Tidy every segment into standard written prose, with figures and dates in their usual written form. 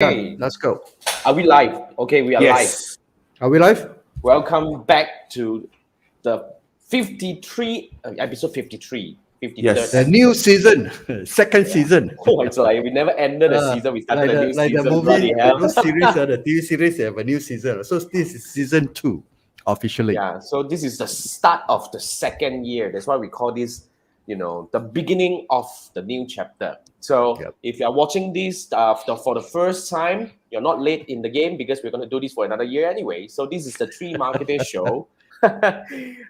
Done. Hey, Let's go. are we live? Okay, we are live. Yes. Are we live? Welcome back to the 53 episode 53, 53rd Yes. The new episode. season, second Yeah. season. Oh, it's like we never ended a season. We started like a the new like the season. movie, Bloody hell. those series, the TV series, they have a new season. So this is season 2, officially. Yeah, so this is the start of the second year. That's why we call this, the beginning of the new chapter. So Yep. if you are watching this for the first time, you're not late in the game because we're going to do this for another year anyway. So this is the Three Marketeers show.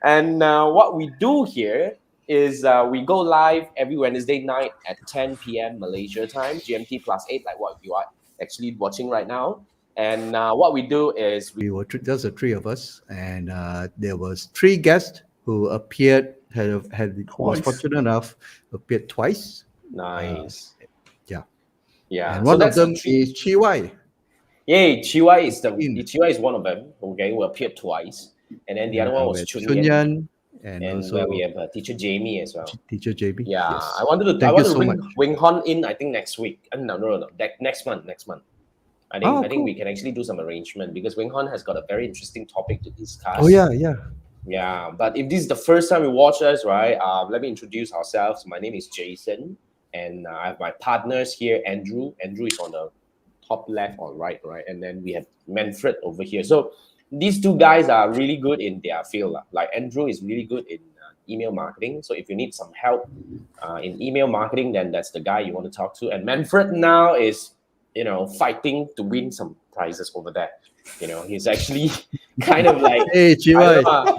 And what we do here is we go live every Wednesday night at 10 p.m. Malaysia time, GMT +8, like what you are actually watching right now. And what we do is We were just the three of us, and there was 3 guests who appeared. Was Twice. fortunate enough appeared twice. nice. Yeah. Yeah. And So one of that's the them three. is Chiwai. Yay, Chiwai is In. Chiwai is one of them. Okay, who appeared twice, and then the other one was with Chun Chun Yan, Yan, and and also where we have teacher Jamie as well. teacher JB. Yeah, Yes. I wanted to Thank you so bring much. Wing Hon in. I think next week. No. Next month. I think Oh, cool. we can actually do some arrangement because Wing Hon has got a very interesting topic to discuss. Oh yeah. Yeah, but if this is the first time you watch us, right? Let me introduce ourselves. My name is Jason, and I have my partners here, Andrew. Andrew is on the top left or right? And then we have Manfred over here. So these two guys are really good in their field. Like Andrew is really good in email marketing. So if you need some help in email marketing, then that's the guy you want to talk to. And Manfred now is, fighting to win some prizes over there. He's actually kind of like, Hey I Chiwai. don't know,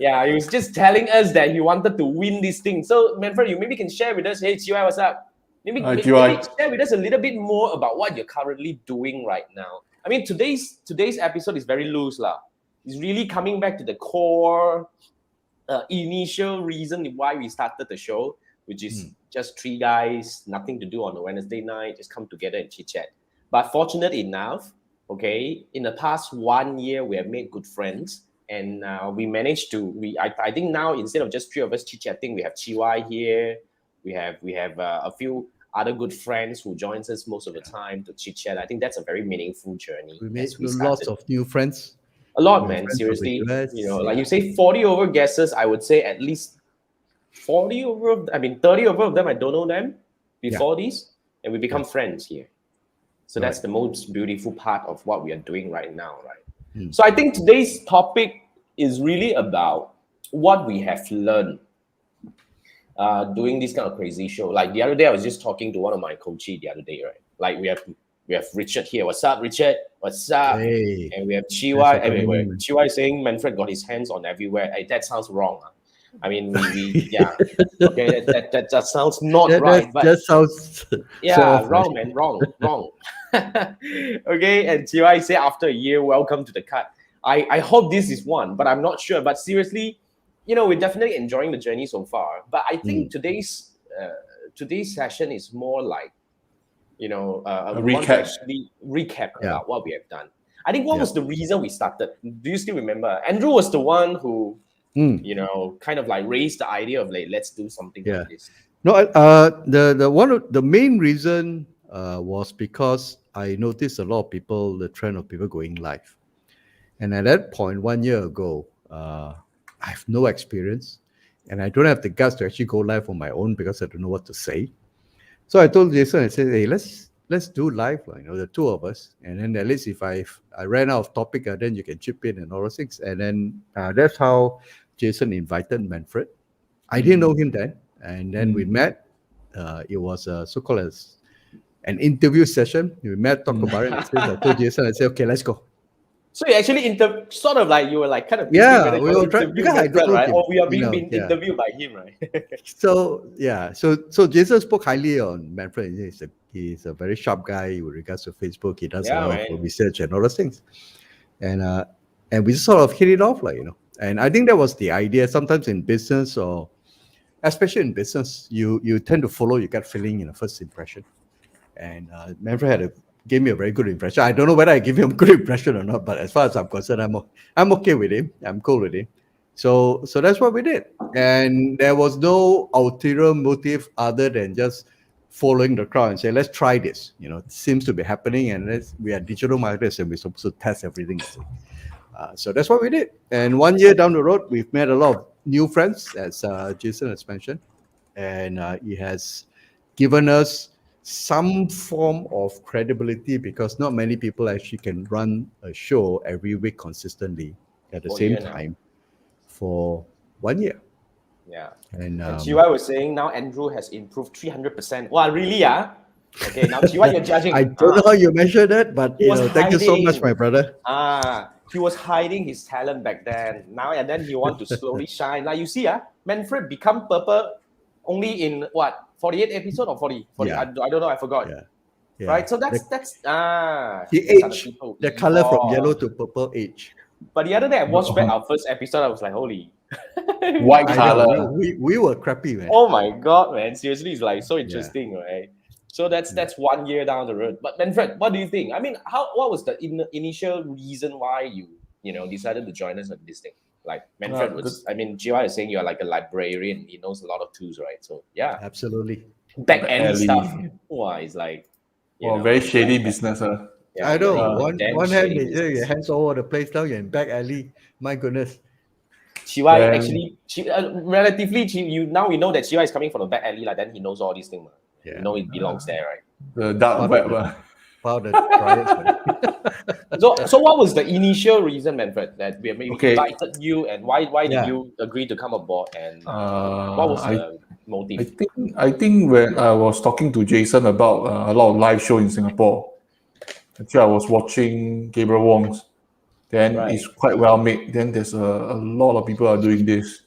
yeah, he was just telling us that he wanted to win this thing. So Manfred, you maybe can share with us. Hey, Chiwai, what's up? Maybe Hi, maybe Chiwai. share with us a little bit more about what you're currently doing right now. I mean, today's episode is very loose, lah. It's really coming back to the core, initial reason why we started the show, which is just 3 guys, nothing to do on a Wednesday night, just come together and chit chat. But fortunate enough, okay, in the past 1 year, we have made good friends. And we managed to. I think now instead of just 3 of us chit chatting, we have Chiwai here. We have a few other good friends who joins us most of the time to chit chat. I think that's a very meaningful journey. We made as we lots started. of new friends. A lot, We're man. friends over Seriously, US, like you say, 40 over guesses. I would say at least 40 over. 30 over of them. I don't know them before this, and we become friends here. So that's the most beautiful part of what we are doing right now, right? So I think today's topic is really about what we have learned doing this kind of crazy show. Like the other day, I was just talking to one of my coaches the other day, right? Like we have Richard here. What's up, Richard? What's up? Hey. And we have Chiwai. Thanks for coming in. Chiwai saying Manfred got his hands on everywhere. Hey, that sounds wrong. I mean, we yeah. Okay, that sounds not right. But That sounds yeah, so wrong, man. Wrong. Okay, and Chiwai say after a year, welcome to the cut. I hope this is one, but I'm not sure. But seriously, we're definitely enjoying the journey so far. But I think today's session is more like, we want to recap. actually recap about what we have done. I think what was the reason we started? Do you still remember? Andrew was the one who, kind of like raised the idea of like, let's do something like this. No, the main reason was because I noticed a lot of people, the trend of people going live. And at that point, 1 year ago, I have no experience and I don't have the guts to actually go live on my own because I don't know what to say. So I told Jason, I said, hey, let's do live, the 2 of us. And then at least if I ran out of topic, then you can chip in and all those things. And then that's how Jason invited Manfred. I didn't know him then. And then we met. It was so-called as an interview session. We met, talked about it. I told Jason, I said, okay, let's go. So you actually sort of like you were like kind of We whether were to trying interview because I Manfred, don't know right? him, Or we are being interviewed by him, right? So Jason spoke highly on Manfred. He's a very sharp guy with regards to Facebook. He does a lot of research and all those things, and we sort of hit it off, And I think that was the idea. Sometimes in business, or especially in business, you tend to follow your gut feeling in the first impression. And Manfred gave me a very good impression. I don't know whether I give him a good impression or not, but as far as I'm concerned, I'm okay with him. I'm cool with him. So that's what we did. And there was no ulterior motive other than just following the crowd and say, let's try this. You know, it seems to be happening, and we are digital marketers and we're supposed to test everything. So that's what we did. And 1 year down the road, we've made a lot of new friends, as Jason has mentioned, and it has given us some form of credibility, because not many people actually can run a show every week consistently at the same time for 1 year. Yeah. And Chiwa was saying now Andrew has improved 300%. Wow, really? Okay, now Chiwa, you're judging. I don't know how you measure that, but He was thank you so much, hiding. my brother. He was hiding his talent back then. Now and then he want to slowly shine. Like you see, Manfred become purple only in what, 48 episode or 40? Yeah. I don't know, I forgot. Yeah. Yeah. Right? So that's he these are aged. The color from yellow to purple age. But the other day I watched back our first episode, I was like, holy. White I color. know, we were crappy, man. Oh my god, man. Seriously, it's like so interesting, right? So that's 1 year down the road. But Manfred, what do you think? I mean, what was the initial reason why you decided to join us on this thing? Like Manfred Jiwa is saying you're like a librarian. He knows a lot of tools, right? So yeah, absolutely. Back alley alley. stuff. Wow, it's like very shady business. Yeah, I know. very One hand, shady your hands all over the place. Now you're in back alley. My goodness. Chiwa Then- actually, relatively, now we know that Chiwa is coming from the back alley. Like then he knows all these things. Yeah. You know it belongs there, right? The dark Part of web. Part of the trials, right? So what was the initial reason, Manfred, that we maybe Okay. invited you, and why did Yeah. you agree to come aboard, and what was the motive? I think when I was talking to Jason about a lot of live show in Singapore, actually I was watching Gabriel Wong's. Then Right. it's quite well made. Then there's a lot of people are doing this.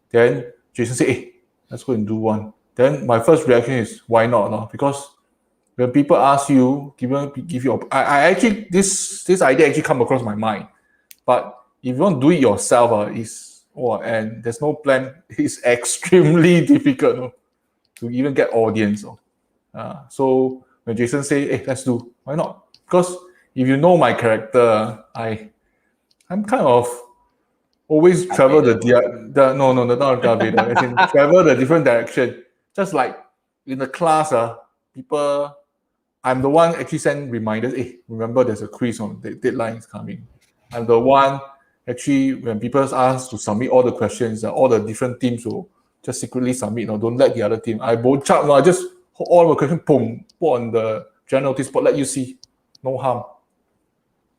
Then Jason said, "Hey, let's go and do one." Then my first reaction is, "Why not?" No? Because when people ask you, give you, I actually this idea actually come across my mind. But if you want to do it yourself, and there's no plan, it's extremely difficult to even get audience. So when Jason say, "Hey, let's do," why not? Because if you know my character, I'm kind of always travel the not Darth Vader. I can travel the different direction. Just like in the class, people, I'm the one actually send reminders. Hey, remember there's a quiz on the deadline is coming. I'm the one actually when people ask to submit all the questions, all the different teams will just secretly submit. Don't let the other team. I both just all the questions, boom, put on the general notice board, let you see. No harm.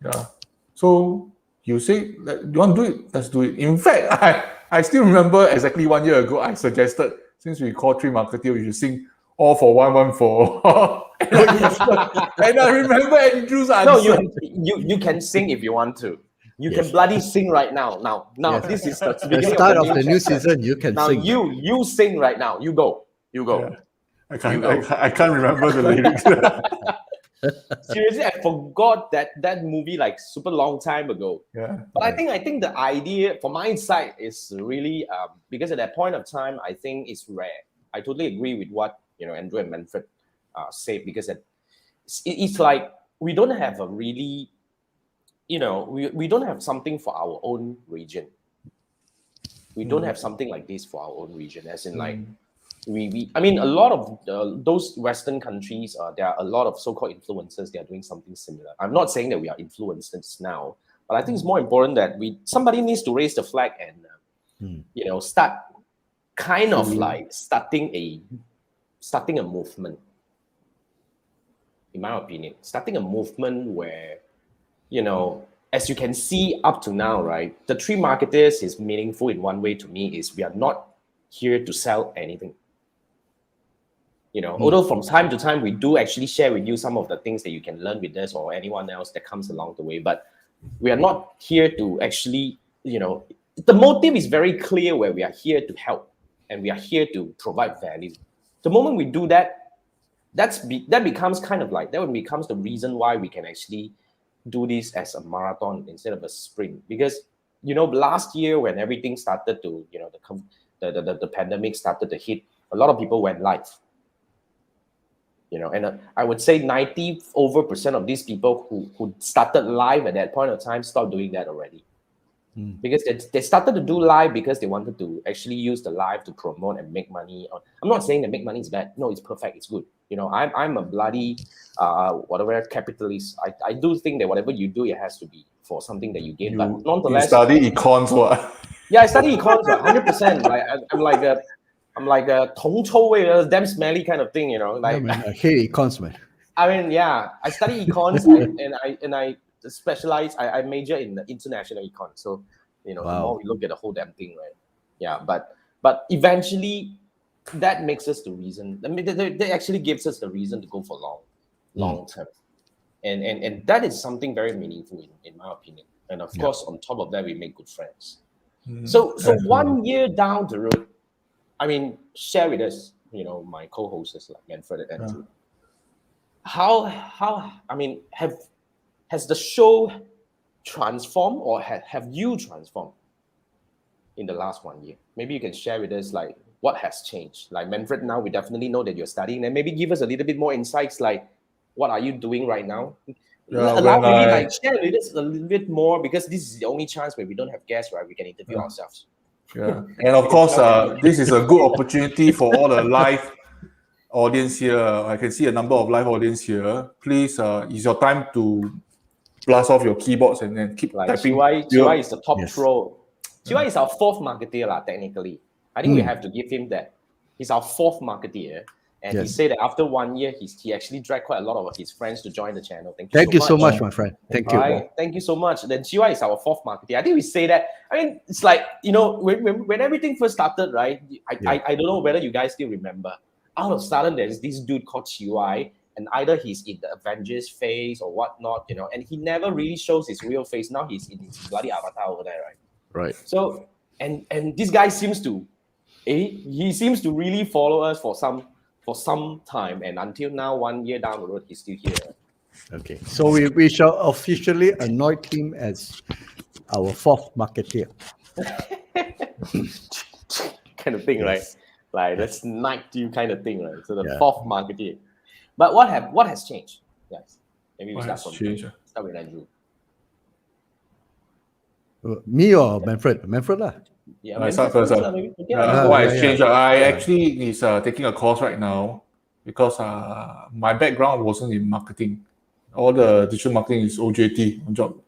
Yeah. So you say, you want to do it? Let's do it. In fact, I still remember exactly 1 year ago, I suggested, since we call Three Marketeers, we should sing All for One, One for All. And I remember Andrew's answer. No, you can sing if you want to. You can bloody sing right now. Now, Yes. this is the The beginning start of of the new chapter. season, you can Now sing. you sing right now. You go. Yeah. I can't remember the lyrics. Seriously, I forgot that movie like super long time ago. Yeah. But I think the idea from my side is really because at that point of time, I think it's rare. I totally agree with what Andrew and Manfred say, because it's like we don't have a really, we don't have something for our own region. We don't have something like this for our own region, as in like I mean, a lot of those Western countries, there are a lot of so-called influencers. They are doing something similar. I'm not saying that we are influencers now, but I think it's more important that somebody needs to raise the flag and start kind of like starting a movement. In my opinion, starting a movement where, as you can see up to now, right, the Three Marketeers is meaningful in one way to me, is we are not here to sell anything. Although from time to time we do actually share with you some of the things that you can learn with us or anyone else that comes along the way, but we are not here to actually, the motive is very clear, where we are here to help and we are here to provide value. The moment we do that, that becomes kind of like, that becomes the reason why we can actually do this as a marathon instead of a sprint. Because last year when everything started to, the pandemic started to hit, a lot of people went live. And I would say 90% of these people who started live at that point of time stopped doing that already. Because they started to do live because they wanted to actually use the live to promote and make money. I'm not saying that make money is bad. No, it's perfect. It's good. I'm a bloody whatever capitalist. I do think that whatever you do, it has to be for something that you gain. But You nonetheless, study econs, what? yeah, I study econs, 100%. Like I'm like a 铜臭味, damn smelly kind of thing. Like I mean, I hate econs, man. I mean, yeah, I study econs and I specialize. I major in the international econ. So, the more we look at the whole damn thing, right? Yeah, but eventually, that makes us the reason. I mean, that actually gives us the reason to go for long term, and that is something very meaningful in my opinion. And of course, on top of that, we make good friends. So 1 year down the road, I mean, share with us, my co-hosts like Manfred and Andrew. How I mean, has the show transformed, or have you transformed in the last 1 year? Maybe you can share with us like what has changed. Like Manfred, now we definitely know that you're studying, and maybe give us a little bit more insights. Like, what are you doing right now? Share with us a little bit more, because this is the only chance where we don't have guests, right? We can interview ourselves. Yeah, and of course, this is a good opportunity for all the live audience here. I can see a number of live audience here. Please, it's your time to blast off your keyboards and then keep typing. Chiwai is the top troll. Chiwai is our fourth marketeer, technically. I think we have to give him that. He's our fourth marketeer. And he said that after 1 year, he actually dragged quite a lot of his friends to join the channel. Thank you so much, my friend. Thank you. Right? Thank you so much. Then Chiwai is our fourth marketeer. I think we say that. I mean, it's like, when everything first started, right? I don't know whether you guys still remember. Out of sudden, there's this dude called Chiwai, and either he's in the Avengers phase or whatnot, and he never really shows his real face. Now he's in his bloody avatar over there, right? Right. So, and this guy seems to really follow us for some time, and until now, 1 year down the road, he's still here. Okay, so we shall officially anoint him as our fourth marketeer. Kind of thing, right? Like, let's knight you kind of thing, right? So the fourth marketeer. But what has changed, guys? Maybe we start with Andrew. Me or Manfred? Manfred lah. Yeah, I start first. What has changed? I actually is taking a course right now because my background wasn't in marketing. All the digital marketing is OJT, on job.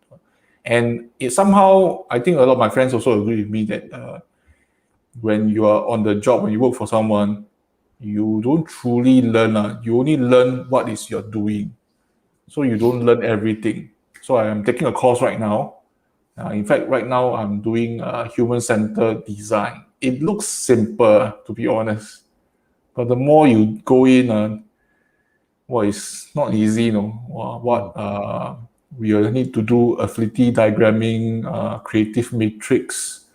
And it somehow, I think a lot of my friends also agree with me that when you are on the job, when you work for someone, you don't truly learn. You only learn what is you're doing. So you don't learn everything. So I am taking a course right now. In fact, right now I'm doing human-centered design. It looks simple, to be honest. But the more you go in, it's not easy, we need to do affinity diagramming, creative matrix,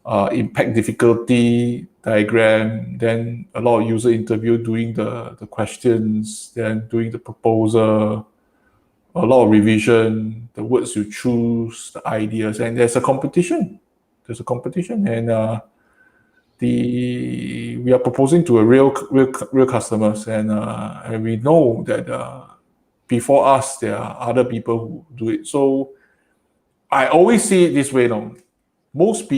impact difficulty diagram, then a lot of user interview, doing the questions, then doing the proposal, a lot of revision, the words you choose, the ideas, and there's a competition. And we are proposing to a real customers, and we know that before us there are other people who do it. So I always see it this way, most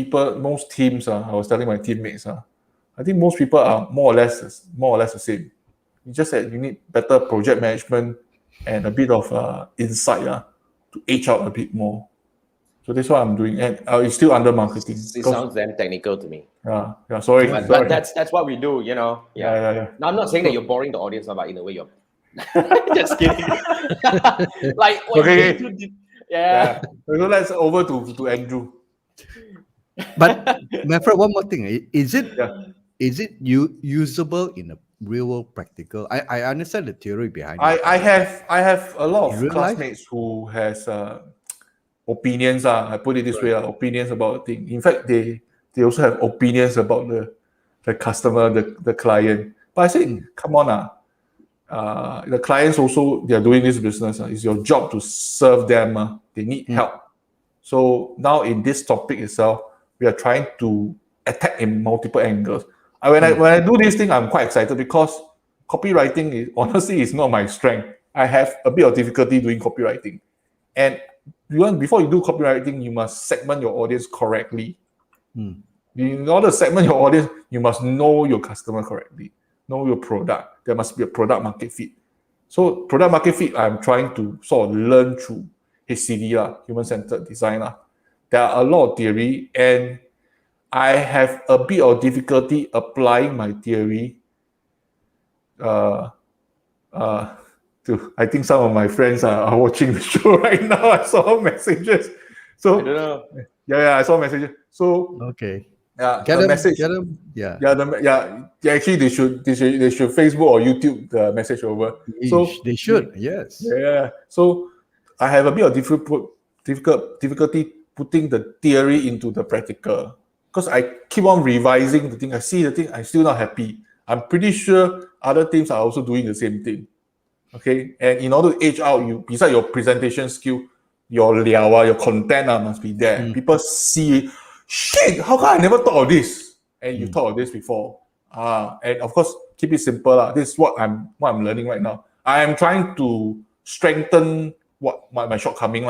teams, I was telling my teammates, I think most people are more or less the same. It's just that you need better project management and a bit of insight to edge out a bit more. So that's what I'm doing, and it's still under marketing. It sounds damn technical to me. Yeah. Sorry. But that's what we do, Yeah. Now, I'm not saying that you're boring the audience, but in a way you're. Just kidding. Like okay. Yeah. So let's over to Andrew. But Manfred, one more thing. Is it usable in a real world practical? I understand the theory behind it. I have a lot of classmates who has opinions. I put it this way, opinions about the thing. In fact, they also have opinions about the customer, the client. But I say, come on, the clients also, they are doing this business. It's your job to serve them. They need help. So now in this topic itself, we are trying to attack in multiple angles. When I do this thing, I'm quite excited because copywriting honestly is not my strength. I have a bit of difficulty doing copywriting, and before you do copywriting, you must segment your audience correctly. Mm. In order to segment your audience, you must know your customer correctly, know your product. There must be a product market fit. So product market fit, I'm trying to sort of learn through HCD, human-centered design. There are a lot of theory, and I have a bit of difficulty applying my theory to, I think some of my friends are watching the show right now. I saw messages. So I don't know. yeah, I saw messages. So Okay. yeah, Get the them. message. Get them. Yeah. Yeah. Actually, they should Facebook or YouTube the message over. So They should. Yes. yeah. So I have a bit of difficulty putting the theory into the practical, because I keep on revising the thing. I see the thing, I'm still not happy. I'm pretty sure other teams are also doing the same thing. Okay, and in order to age out, you, beside your presentation skill, your liao, your content must be there. People see, shit, how come I never thought of this? And you thought of this before. And of course, keep it simple. This is what I'm learning right now. I am trying to strengthen what my shortcoming.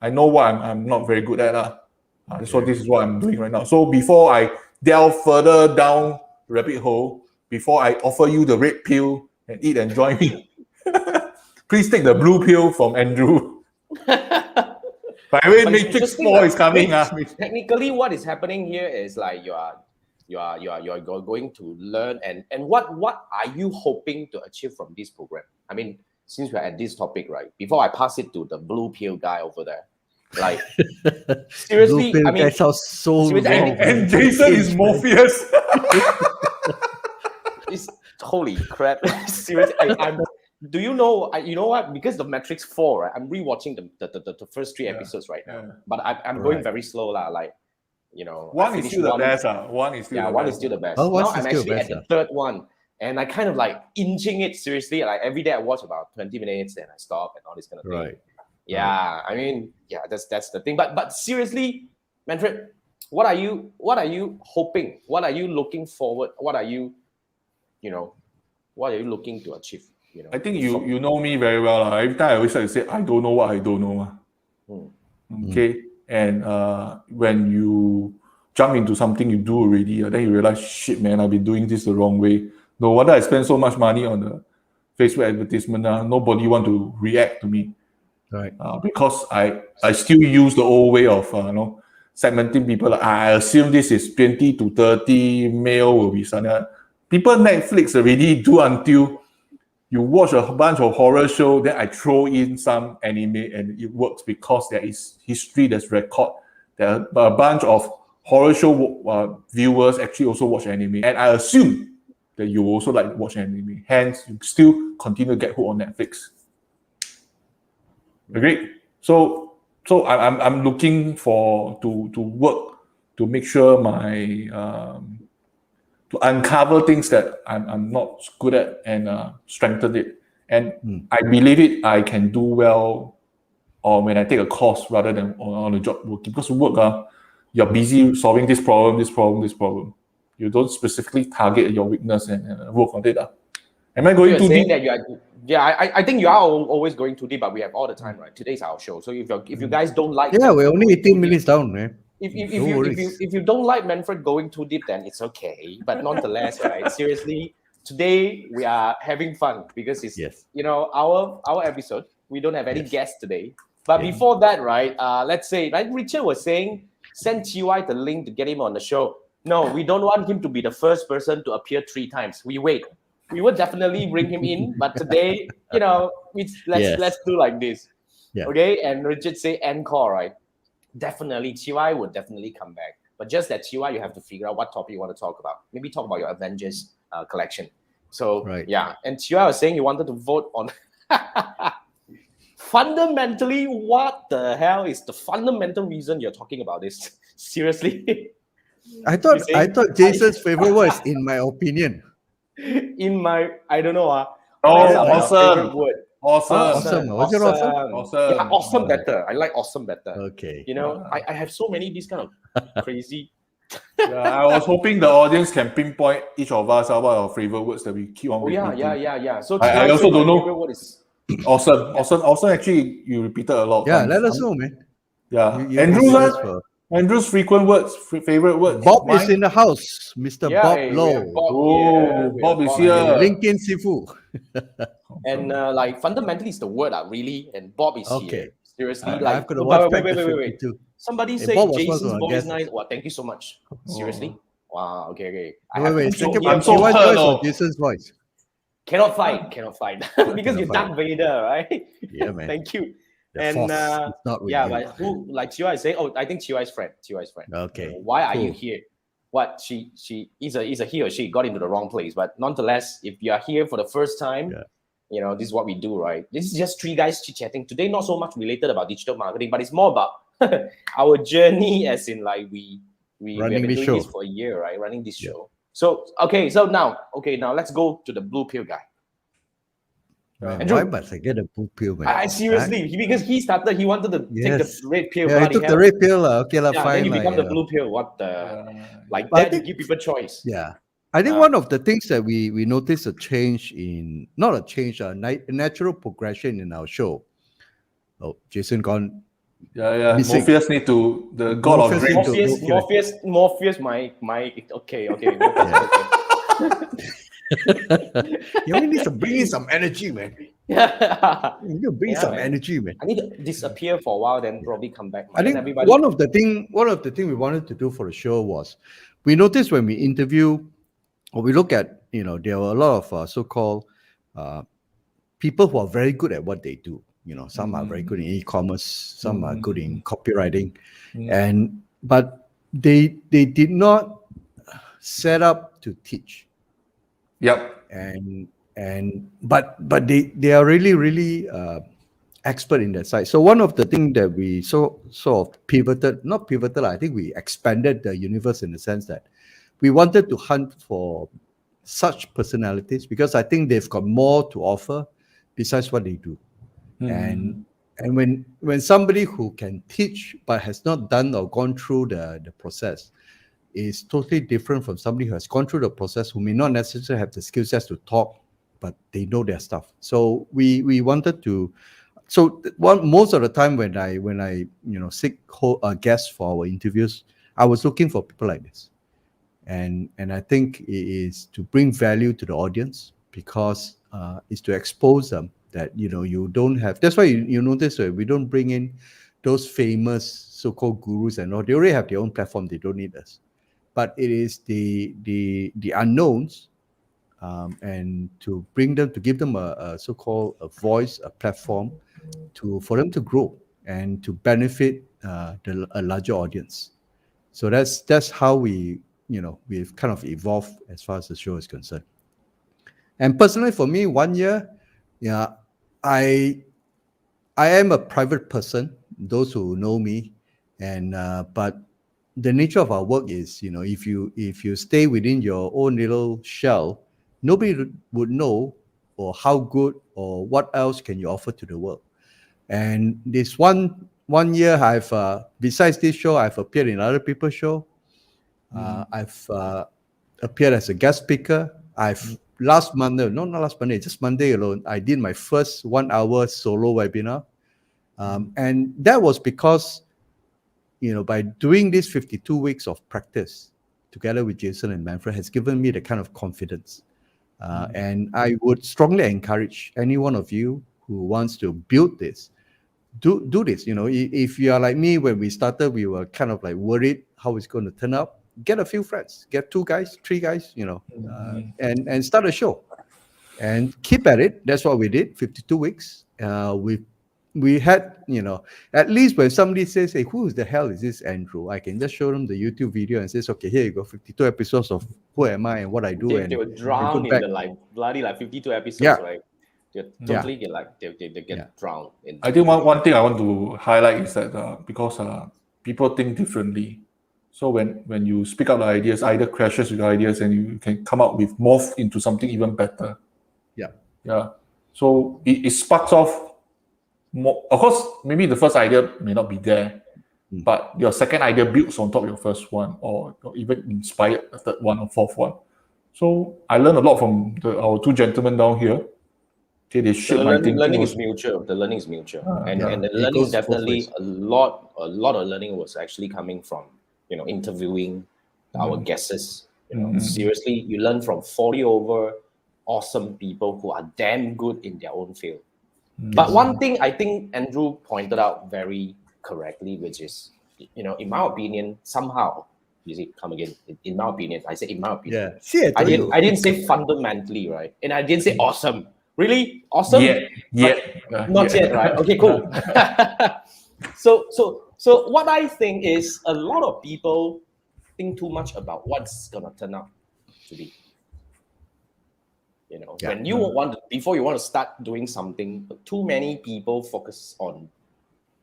I know what I'm not very good at. So this is what I'm doing right now. So before I delve further down the rabbit hole, before I offer you the red pill and eat and join me, please take the blue pill from Andrew. By the way, But it's Matrix interesting, 4 is coming. Technically, what is happening here is like you're going to learn, and what are you hoping to achieve from this program? I mean, since we're at this topic, right? Before I pass it to the blue pill guy over there, like seriously, Blue pill I mean, guy sounds so seriously, wrong. And Jason is Morpheus. it's holy crap. Seriously, I'm. Do you know? You know what? Because of Matrix 4, right? I'm rewatching the first 3 episodes right now, but I'm going very slow, like, you know. One is still the best. One is still one is still the best. Oh, Now one's I'm still actually best, at the 3rd one, and I kind of like inching it seriously. Like every day I watch about 20 minutes, and I stop and all this kind of thing. Right. Yeah, I mean, yeah, that's the thing. But seriously, Manfred, what are you hoping? What are you looking forward? What are you looking to achieve? You know, I think you know me very well. Every time I always like to say, I don't know what I don't know. Okay. And when you jump into something you do already, then you realize, shit, man, I've been doing this the wrong way. No wonder I spend so much money on the Facebook advertisement. Nobody want to react to me. Right. Because I still use the old way of segmenting people. I assume this is 20 to 30 male will be something. People Netflix already do until you watch a bunch of horror show, then I throw in some anime, and it works because there is history, there's record. There are a bunch of horror show viewers actually also watch anime, and I assume that you also like watch anime. Hence, you still continue to get hooked on Netflix. Agreed. So I'm looking to work to make sure my to uncover things that I'm not good at and strengthen it. And I believe I can do well, or when I take a course rather than on a job working. Because work, you're busy solving this problem. You don't specifically target your weakness and work on it. Am I going too deep? That you are, I think you are always going too deep, but we have all the time, right? Today's our show, so if you guys don't like, we're only 18 minutes down, man. If you don't like Manfred going too deep, then it's okay. But nonetheless, right? Seriously, today we are having fun because it's our episode. We don't have any guests today. But before that, right? Let's say, like Richard was saying, send TY the link to get him on the show. No, we don't want him to be the first person to appear 3 times. We wait. We would definitely bring him in, but today, let's do like this. Yeah. Okay, and Richard say encore, right? Definitely, TY would definitely come back. But just that TY, you have to figure out what topic you want to talk about. Maybe talk about your Avengers collection. So, and TY was saying you wanted to vote on... Fundamentally, what the hell is the fundamental reason you're talking about this? Seriously? I thought Jason's favorite word is in my opinion. I don't know. Awesome. Awesome. Was it awesome? Awesome. Yeah, awesome better. I like awesome better. Okay. I have so many these kind of crazy. I was hoping the audience can pinpoint each of us what our favorite words that we keep on. Yeah. So I also don't know. What is Awesome. Actually, you repeated a lot of Yeah, times. let us know, man. Yeah. You Andrew's ask for frequent words, favorite words. Bob is Mine. in the house, Mr. Yeah, Bob hey, we have Lowe, Bob here. Oh, We have Bob is Bob here. Lincoln Sifu. And like fundamentally, it's the word, really. And Bob is Okay. here. Seriously, I've like got to oh, watch wait, back wait, the wait, wait, wait. 52. Somebody Hey, say Bob was Jason's one of our voice guests. nice. Wow, thank you so much. Seriously. Wow. Okay. I Wait, have wait. to Think hear about I'm so Chiwa's hurt, voice or oh. Jason's voice? Cannot fight because you're fight. Darth Vader, right? Yeah, man. Thank you. The And force is not with yeah, you. but who like Chiwa is saying? Oh, I think Chiwa is friend. Okay, Why are you cool. here? What she is a he or she got into the wrong place. But nonetheless, if you are here for the first time, Yeah. this is what we do, right? This is just three guys chit-chatting. Today, not so much related about digital marketing, but it's more about our journey, as in like we have Running been this doing show. this for a year, right? Running this Yeah. show. So now let's go to the blue pill guy. Man, Andrew. why must I get a blue pill, man? I seriously, because he wanted to take the Yes. red pill. Yeah, he bloody took hell. the red pill. Okay, Yeah, fine. then you become the yeah. blue pill. What the like But I that? You think- give people choice. Yeah. I think one of the things that we noticed a change in, not a change, a natural progression in our show. Oh, Jason gone. Yeah. Missing. Morpheus need to the god of Morpheus dreams. need to- Morpheus, my okay. You only need to bring in some energy, man. Yeah. You need to bring some man. energy, man. I need to disappear for a while, then probably come back. I think everybody. one of the thing we wanted to do for the show was, we noticed when we interview or we look at, there were a lot of so-called people who are very good at what they do. Some are very good in e-commerce, some are good in copywriting, but they did not set up to teach. Yep. But they are really expert in that side. So one of the things that we sort of not pivoted, I think we expanded the universe in the sense that we wanted to hunt for such personalities, because I think they've got more to offer besides what they do. And when somebody who can teach but has not done or gone through the process is totally different from somebody who has gone through the process, who may not necessarily have the skill sets to talk, but they know their stuff. So we wanted to. So most of the time when I seek guests for our interviews, I was looking for people like this, and I think it is to bring value to the audience, because it's to expose them that you don't have. That's why you notice that we don't bring in those famous so-called gurus and all. They already have their own platform. They don't need us. But it is the unknowns, and to bring them, to give them a so-called a voice, a platform, for them to grow and to benefit a larger audience. So that's how we've kind of evolved as far as the show is concerned. And personally, for me, 1 year, I am a private person. Those who know me, and but the nature of our work is, if you stay within your own little shell, nobody would know or how good or what else can you offer to the world. And this one year, I've besides this show, I've appeared in other people's show. I've appeared as a guest speaker. Just Monday alone, I did my first 1 hour solo webinar. And that was because, by doing this 52 weeks of practice together with Jason and Manfred has given me the kind of confidence. And I would strongly encourage any one of you who wants to build this, do this. If you are like me, when we started, we were kind of like worried how it's going to turn out. Get a few friends, get 2 guys, 3 guys, and start a show and keep at it. That's what we did. 52 weeks. We had, at least when somebody says, "Hey, who the hell is this Andrew?" I can just show them the YouTube video and says, "Okay, here you go, 52 episodes of who am I and what I do." They were drowned in the bloody 52 episodes, right? They totally get they get drowned in. I think one thing I want to highlight is that because people think differently. So when you speak out the ideas, either crashes with ideas and you can come up with morph into something even better. Yeah. So it sparks off more. Of course, maybe the first idea may not be there, but your second idea builds on top of your first one, or even inspired a third one or fourth one. So I learned a lot from our 2 gentlemen down here. Okay, they The shape my thinking. learning is also. mutual. The learning is mutual, and Yeah. and the It learning goes both definitely ways. a lot of learning was actually coming from interviewing our guests. Seriously, you learn from 40 over awesome people who are damn good in their own field. But one thing I think Andrew pointed out very correctly, which is, in my opinion, somehow, you see, come again. In my opinion, I say in my opinion. Yeah. See, I I told didn't. you. I didn't say fundamentally, right? And I didn't say awesome. Really awesome, Yeah. but not yet, right? Okay, cool. So what I think is a lot of people think too much about what's gonna turn out to be. Yeah. When you want to, before you want to start doing something, too many people focus on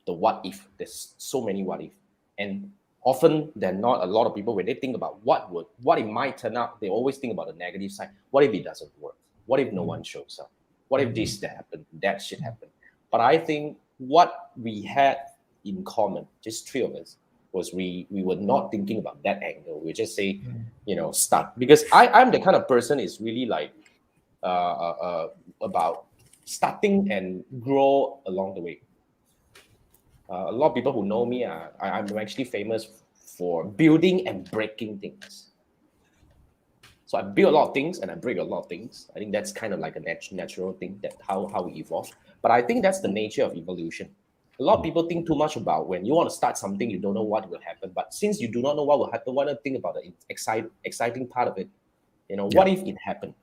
the what if. There's so many what if, and often than not, a lot of people, when they think about what it might turn out, they always think about the negative side. What if it doesn't work? What if no one shows up? What if this that happened, that shit happened? But I think what we had in common, just three of us, was we were not thinking about that angle. We just say, start, because I'm the kind of person is really like about starting and grow along the way. A lot of people who know me, I'm actually famous for building and breaking things. So I build a lot of things and I break a lot of things. I think that's kind of like a natural thing, that how we evolve. But I think that's the nature of evolution. A lot of people think too much about when you want to start something, you don't know what will happen. But since you do not know what will happen, why not think about the exciting part of it? What if it happened?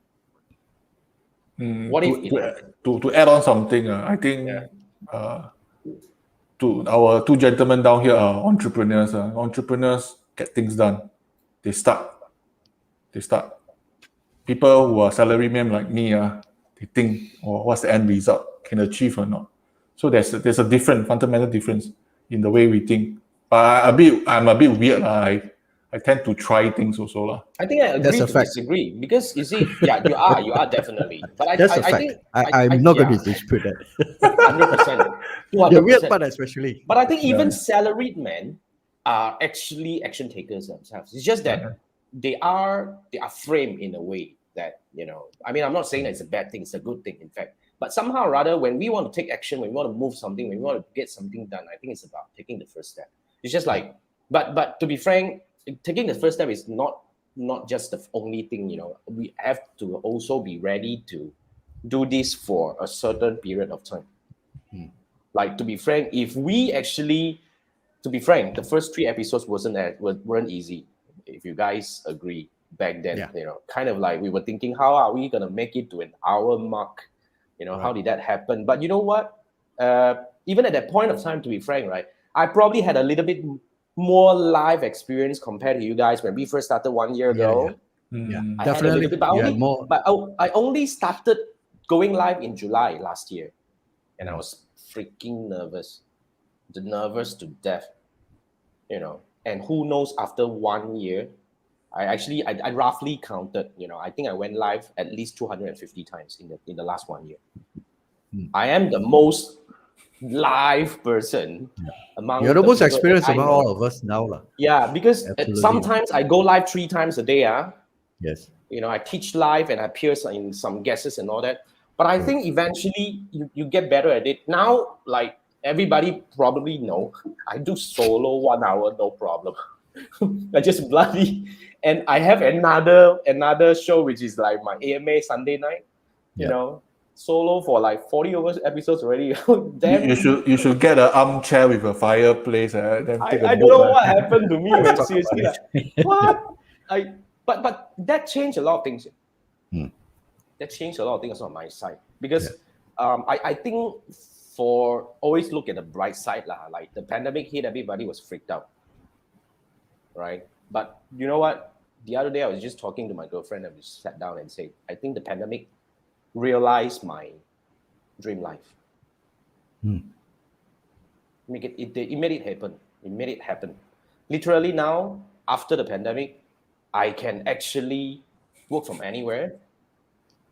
What if it happened? To add on something, I think Yeah. to our two gentlemen down here are entrepreneurs. Entrepreneurs get things done. They start. People who are salarymen like me, they think, what's the end result? Can achieve or not? So there's a different fundamental difference in the way we think. But I'm a bit weird. I tend to try things also. I think I That's agree a to fact. disagree, because you see, yeah, you are definitely. But That's a I fact. think I'm not going yeah, to dispute that. 100%, The weird 200%. part, especially. But I think even Yeah. salaried men are actually action takers themselves. It's just that they are framed in a way that, I mean, I'm not saying that it's a bad thing, it's a good thing, in fact. But somehow rather, when we want to take action, when we want to move something, when we want to get something done, I think it's about taking the first step. It's just like, but to be frank, taking the first step is not just the only thing. We have to also be ready to do this for a certain period of time. Like, to be frank, if we actually, to be frank, the first 3 episodes weren't easy. If you guys agree, back then, Yeah. kind of like we were thinking, how are we gonna make it to an hour mark? How did that happen? But you know what? Even at that point of time, to be frank, right, I probably had a little bit more live experience compared to you guys when we first started 1 year ago. Yeah. I had a Definitely. little bit, but You had more. I only started going live in July last year, and I was freaking nervous to death, And who knows? After 1 year, I roughly counted. I think I went live at least 250 times in the last 1 year. I am the most live person among You're the most people that experienced I among know. all of us now. Yeah, because Absolutely. sometimes I go live 3 times a day. Yes. I teach live and I appear in some guests and all that. But I think eventually you get better at it. Now, like everybody probably know, I do solo 1 hour, no problem. I just bloody, and I have another show which is like my AMA Sunday night. Solo for like 40 over episodes already. Damn. You should get an armchair with a fireplace. Then take a I don't book. know what happened to me, man. talk Seriously, about like, what? But that changed a lot of things. That changed a lot of things on my side, because I think, for always look at the bright side lah. Like the pandemic hit, everybody was freaked out, right? But you know what? The other day I was just talking to my girlfriend and we sat down and said, I think the pandemic realized my dream life. It made it happen. It made it happen. Literally now, after the pandemic, I can actually work from anywhere,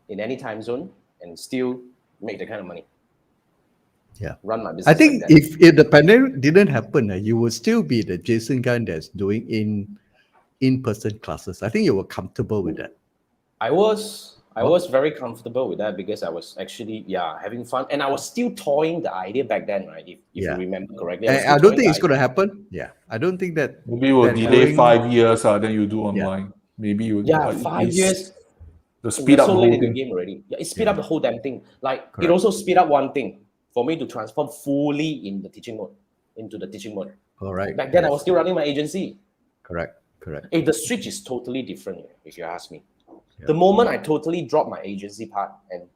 in any time zone, and still make the kind of money. Yeah. Run my business. I think like that. if the pandemic didn't happen, you would still be the Jason guy that's doing in-person classes. I think you were comfortable with that. I was, I was very comfortable with that because I was actually having fun, and I was still toying the idea back then, right? If you Yeah. remember correctly, I was And still I don't toying think the it's going to idea. happen. Yeah. I don't think that Maybe we'll that delay going. 5 years, then you do Yeah. online. Maybe you Yeah, like 5 years. to We're speed up so the late whole in the thing. game already. Yeah, it speed Yeah. up the whole damn thing. Like it Correct. also speed up one thing for me to transform fully in the teaching mode, into the teaching mode. All right. Back then, I Yes. was still running my agency. Correct. Correct. The switch is totally different, if you ask me. Yeah. The moment I totally drop my agency part and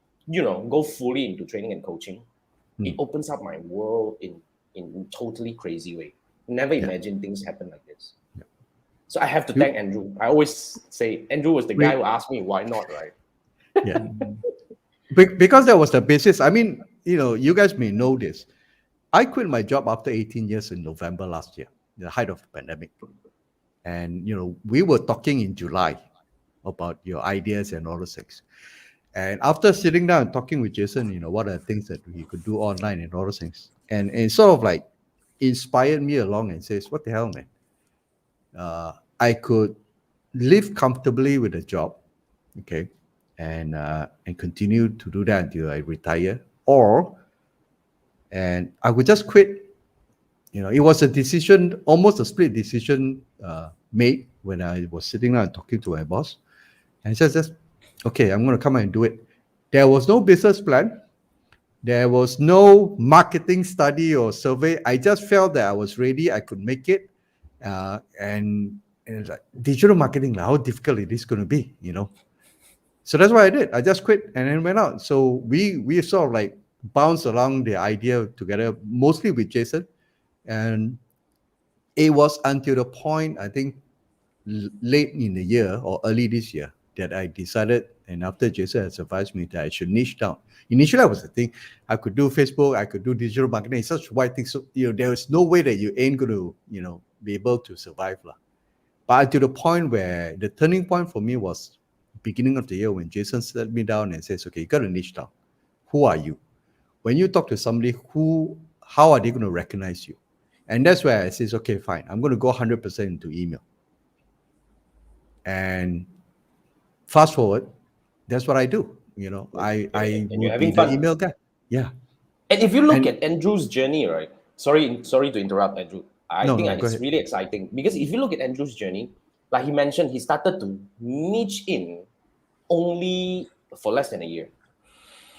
go fully into training and coaching, it opens up my world in totally crazy way. Never imagined things happen like this. Yeah. So I have to thank Andrew. I always say Andrew was the guy We- who asked me why not, right? Yeah. Because that was the basis. I mean, you guys may know this. I quit my job after 18 years in November last year, the height of the pandemic. And, we were talking in July about your ideas and all those things. And after sitting down and talking with Jason, what are the things that we could do online and all those things. And it sort of like inspired me along and says, what the hell, man? I could live comfortably with a job, okay, and continue to do that until I retire, and I would just quit. It was a decision, almost a split decision made when I was sitting down and talking to my boss, and he says, "Just okay, I'm going to come and do it." There was no business plan. There was no marketing study or survey. I just felt that I was ready. I could make it, and it's like digital marketing, like, how difficult it is going to be, So that's what I did. I just quit and then went out. So we sort of like bounced along the idea together, mostly with Jason, and it was until the point I think late in the year or early this year that I decided, and after Jason has advised me that I should niche down. Initially, I was thinking I could do Facebook, I could do digital marketing, it's such wide thing. So there is no way that you ain't going to be able to survive, lah. But to the point where the turning point for me was beginning of the year when Jason sat me down and says, "Okay, you got to niche down. Who are you? When you talk to somebody, how are they going to recognize you?" And that's where I says, "Okay, fine. I'm going to go 100% into email." And fast forward, that's what I do. I And you're would be having the fun. email guy. Yeah. And if you look And at Andrew's journey, right? Sorry to interrupt, Andrew. I no, think no, go it's ahead. really exciting because if you look at Andrew's journey, like he mentioned, he started to niche in only for less than a year.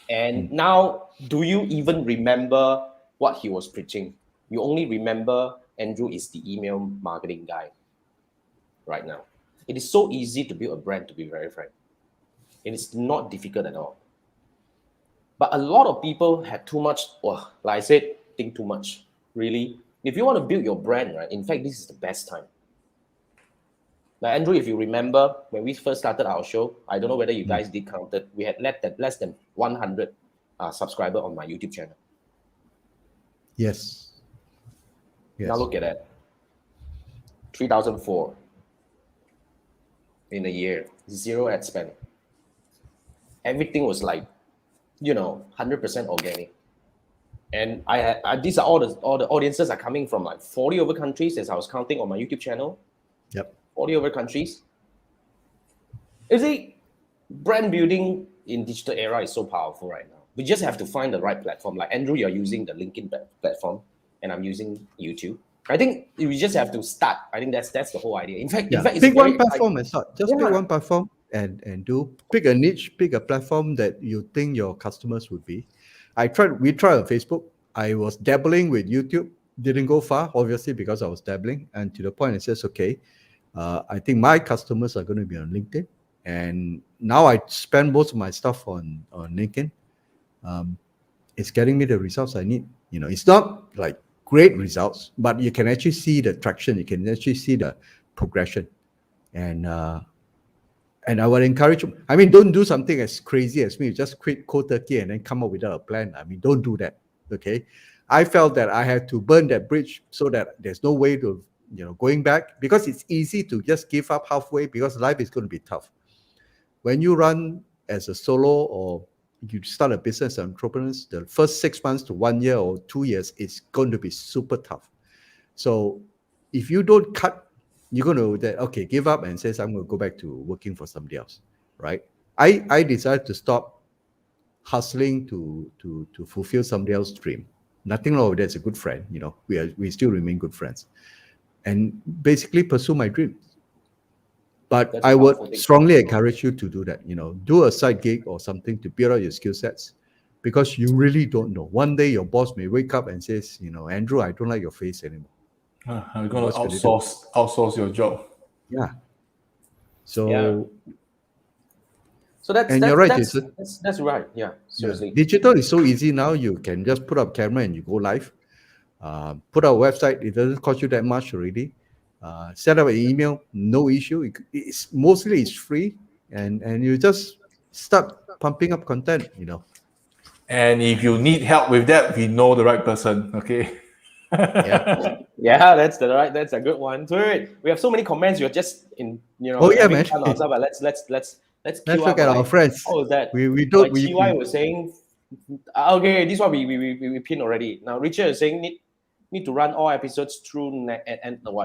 And now, do you even remember what he was preaching? You only remember Andrew is the email marketing guy right now. It is so easy to build a brand, to be very frank. It is not difficult at all. But a lot of people have too much, like I said, think too much. Really. If you want to build your brand, right, in fact, this is the best time. Now, Andrew, if you remember when we first started our show, I don't know whether you guys did count it. We had less than 100 subscribers on my YouTube channel. Yes. Yes. Now look at that. 3,004 in a year, 0 ad spend. Everything was like, 100% organic. And these are all the audiences are coming from like 40 over countries, as I was counting on my YouTube channel. Yep. 40 over countries. You see, brand building in digital era is so powerful right now. We just have to find the right platform. Like Andrew, you're using the LinkedIn platform, and I'm using YouTube. I think we just have to start. I think that's the whole idea. In fact, it's pick very one platform and start. Just pick Yeah. one platform and pick a niche, pick a platform that you think your customers would be. We tried on Facebook. I was dabbling with YouTube, didn't go far, obviously, because I was dabbling. And to the point it says, okay, I think my customers are going to be on LinkedIn. And now I spend most of my stuff on LinkedIn. It's getting me the results I need. It's not like great results, but you can actually see the traction. You can actually see the progression. And I would encourage you. I mean, don't do something as crazy as me. Just quit cold turkey and then come up without a plan. I mean, don't do that. Okay. I felt that I had to burn that bridge so that there's no way to, going back, because it's easy to just give up halfway because life is going to be tough. When you run as a solo or you start a business as an entrepreneur, the first 6 months to 1 year or 2 years is going to be super tough. So if you don't cut, you're going to give up and says, I'm going to go back to working for somebody else, right? I decided to stop hustling to fulfill somebody else's dream. Nothing wrong with that. It's a good friend. We still remain good friends, and basically pursue my dreams. But That's a I powerful would thing. strongly encourage you to do that. Do a side gig or something to build out your skill sets, because you really don't know. One day your boss may wake up and says, Andrew, I don't like your face anymore. I'm gonna What's gonna do? outsource your job. Yeah. So Yeah. So that's and that's you're right, that's, Jason. that's right. Yeah, seriously. Digital is so easy now. You can just put up camera and you go live. Put out a website. It doesn't cost you that much already. Set up an email, no issue. It's free, and you just start pumping up content. And if you need help with that, we know the right person. Okay. Yeah. Yeah, that's a good one. So wait, we have so many comments. You're just in, Oh yeah, having man. fun ourselves. But let's Let's queue look up. at our Like, friends. how was that? We Like don't TY was saying, okay, this one we pin already. Now Richard is saying need to run all episodes through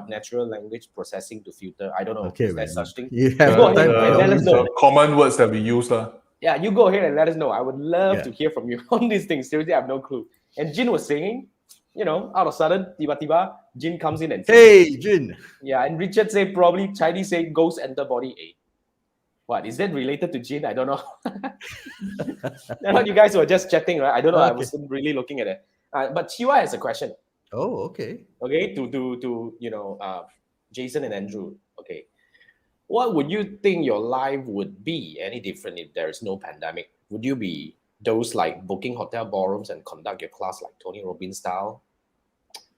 natural language processing to filter. I don't know. Okay, Is there man. such thing? You have Go the ahead time. and let us know. The common words that we use. Yeah, you go ahead and let us know. I would love Yeah. to hear from you on these things. Seriously, I have no clue. And Jin was saying, out of sudden, tiba-tiba, Jin comes in and says, Hey, Jin. yeah, and Richard say probably Chinese say ghost enter body A. What is that related to Jin? I don't know. You guys were just chatting, right? I don't know. I Okay. wasn't really looking at it. But Chiwa has a question. Oh, okay. Okay, to Jason and Andrew. Okay, what would you think your life would be any different if there is no pandemic? Would you be those like booking hotel ballrooms and conduct your class like Tony Robbins style?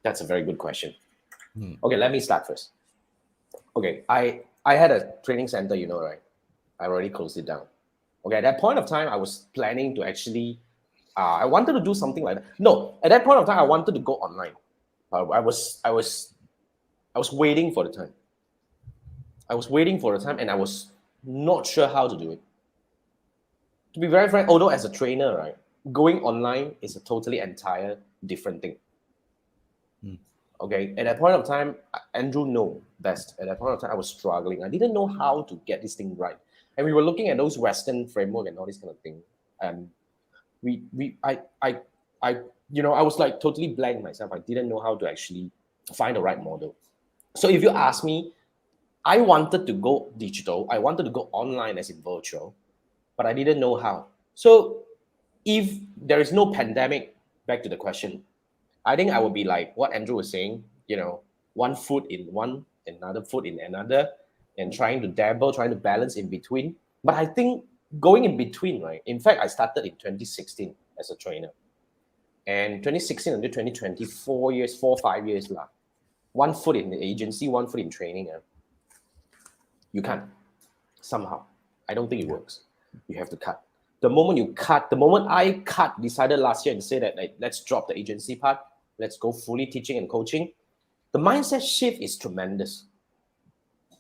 That's a very good question. Okay, let me start first. Okay, I had a training center, right? I already closed it down. Okay, at that point of time, I was planning to actually, I wanted to do something like that. No, at that point of time, I wanted to go online. I was waiting for the time. I was waiting for the time, and I was not sure how to do it. To be very frank, although as a trainer, right, going online is a totally entire different thing. Okay, at that point of time, Andrew know best. At that point of time, I was struggling. I didn't know how to get this thing right, and we were looking at those Western framework and all this kind of thing. And I was like totally blank myself. I didn't know how to actually find the right model. So if you ask me, I wanted to go digital. I wanted to go online as in virtual, but I didn't know how. So if there is no pandemic, back to the question, I think I would be like what Andrew was saying, one foot in one, another foot in another, and trying to dabble, trying to balance in between. But I think going in between, right? In fact, I started in 2016 as a trainer. And 2016 until 2020, 5 years. One foot in the agency, one foot in training. You can't. Somehow. I don't think it works. You have to cut. The moment I decided last year and said that let's drop the agency part, let's go fully teaching and coaching, the mindset shift is tremendous.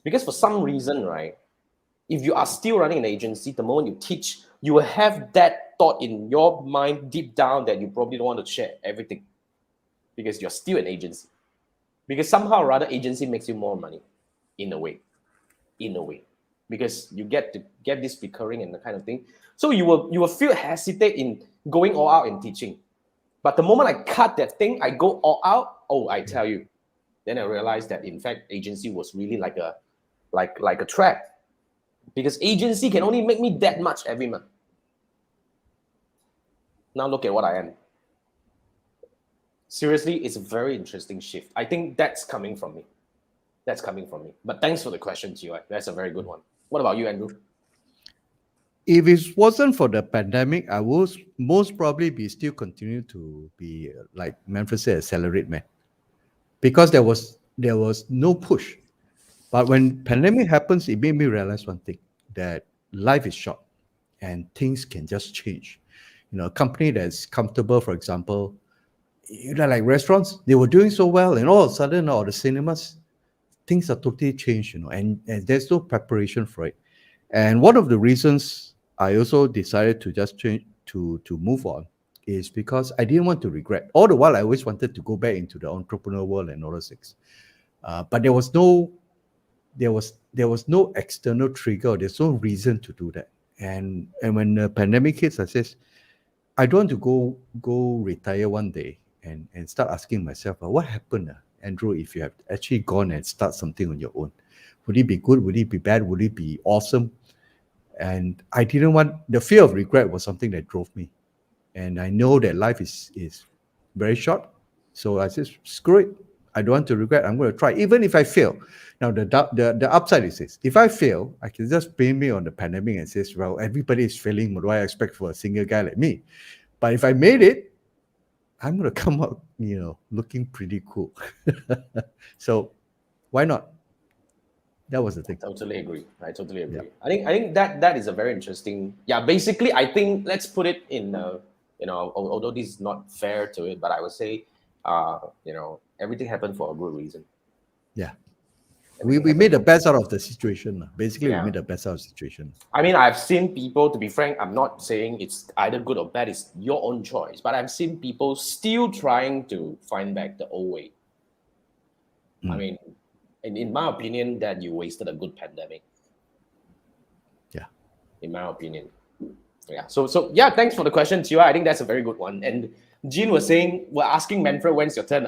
Because for some reason, right, if you are still running an agency, the moment you teach, you will have that thought in your mind deep down that you probably don't want to share everything because you're still an agency. Because somehow or other, agency makes you more money in a way, because you get to get this recurring and the kind of thing. So you will feel hesitate in going all out in teaching. But the moment I cut that thing, I go all out. Oh, I tell you, then I realized that in fact, agency was really like a trap, because agency can only make me that much every month. Now look at what I am. Seriously, it's a very interesting shift. I think that's coming from me. But thanks for the question, G.Y. That's a very good one. What about you, Andrew? If it wasn't for the pandemic, I would most probably be still continue to be like Manfred said, accelerate man, because there was no push. But when pandemic happens, it made me realize one thing, that life is short and things can just change. A company that's comfortable, for example, like restaurants, they were doing so well, and all of a sudden, or the cinemas, things are totally changed, and there's no preparation for it. And one of the reasons I also decided to just change to move on is because I didn't want to regret. All the while, I always wanted to go back into the entrepreneur world and all those things, but there was no external trigger. There's no reason to do that. And when the pandemic hits, I says, I don't want to go retire one day and start asking myself, what happened, Andrew, if you have actually gone and start something on your own? Would it be good? Would it be bad? Would it be awesome? And I didn't want, the fear of regret was something that drove me. And I know that life is very short. So I said, screw it. I don't want to regret. I'm going to try, even if I fail. Now, the upside is this. If I fail, I can just blame me on the pandemic and say, well, everybody is failing. What do I expect for a single guy like me? But if I made it, I'm going to come out, looking pretty cool. So why not? That was the thing. I totally agree. I think that is a very interesting. Yeah, basically, I think let's put it in. Although this is not fair to it, but I would say, everything happened for a good reason. Yeah. We made the best out of the situation. Basically, Yeah. we made the best out of the situation. I mean, I've seen people, to be frank, I'm not saying it's either good or bad, it's your own choice. But I've seen people still trying to find back the old way. I mean, in my opinion, that you wasted a good pandemic. Yeah. In my opinion. Yeah. So yeah, thanks for the question, Chiwa. I think that's a very good one. And Jean was saying, we're asking Manfred, when's your turn?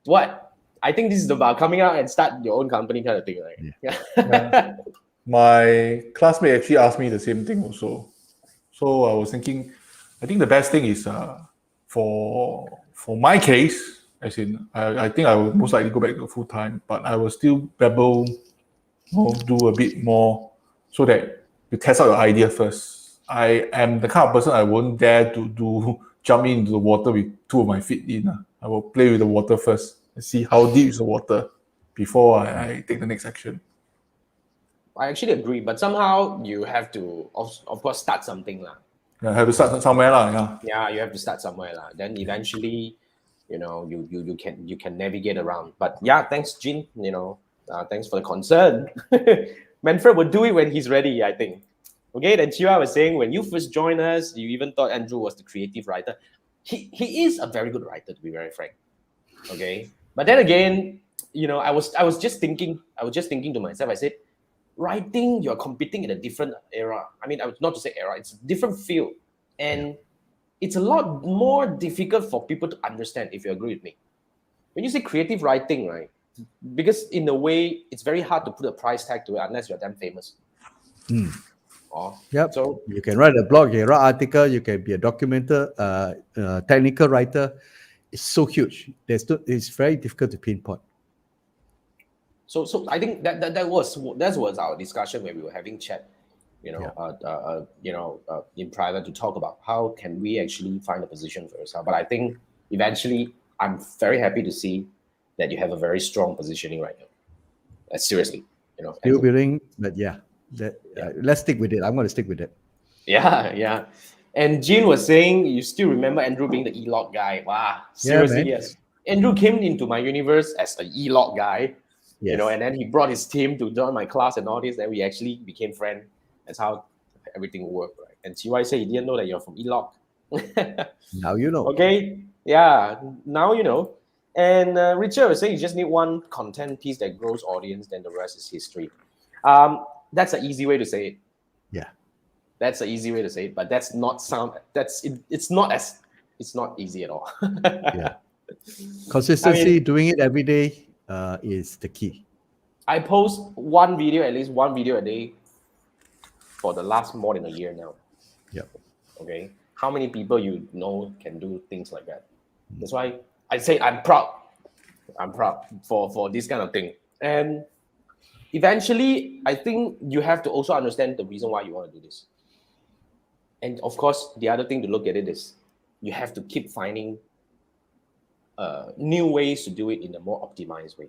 What? I think this is about coming out and start your own company kind of thing, right? Yeah. My classmate actually asked me the same thing also. So I was thinking, I think the best thing is for my case, as in I think I will most likely go back to full time, but I will still babble, do a bit more so that you test out your idea first. I am the kind of person I won't dare to jump into the water with two of my feet in. I will play with the water first and see how deep is the water before I take the next action. I actually agree, but somehow you have to, of course, start something. Yeah, I have to start somewhere. Yeah. Yeah, you have to start somewhere. Then eventually, you can navigate around. But yeah, thanks, Jean. Thanks for the concern. Manfred will do it when he's ready, I think. Okay, then Chiwa was saying, when you first joined us, you even thought Andrew was the creative writer. He is a very good writer, to be very frank. Okay, but then again, I was just thinking to myself. I said, writing, you're competing in a different era. I mean, not to say era, it's a different field, and it's a lot more difficult for people to understand. If you agree with me, when you say creative writing, right? Because in a way, it's very hard to put a price tag to it unless you're damn famous. Yep. So you can write a blog, you can write article, you can be a documenter, technical writer. It's so huge. It's very difficult to pinpoint. So I think that was our discussion when we were having chat, in private to talk about how can we actually find a position for yourself. But I think eventually, I'm very happy to see that you have a very strong positioning right now. Seriously, Still building, but let's stick with it. I'm going to stick with it. Yeah. And Jean was saying, you still remember Andrew being the E-log guy. Wow, seriously, yes. Andrew came into my universe as an E-log guy. Yes. And then he brought his team to join my class and all this, and we actually became friends. That's how everything worked, right? And TY said he didn't know that you're from E-log. Now you know. Okay, yeah, now you know. And Richard was saying you just need one content piece that grows audience, then the rest is history. That's an easy way to say it. Yeah. That's an easy way to say it, but it's not easy at all. Yeah. Consistency, doing it every day is the key. I post at least one video a day for the last more than a year now. Yep. Okay. How many people can do things like that? That's why I say I'm proud. I'm proud for this kind of thing. And eventually, I think you have to also understand the reason why you want to do this. And of course, the other thing to look at it is you have to keep finding new ways to do it in a more optimized way.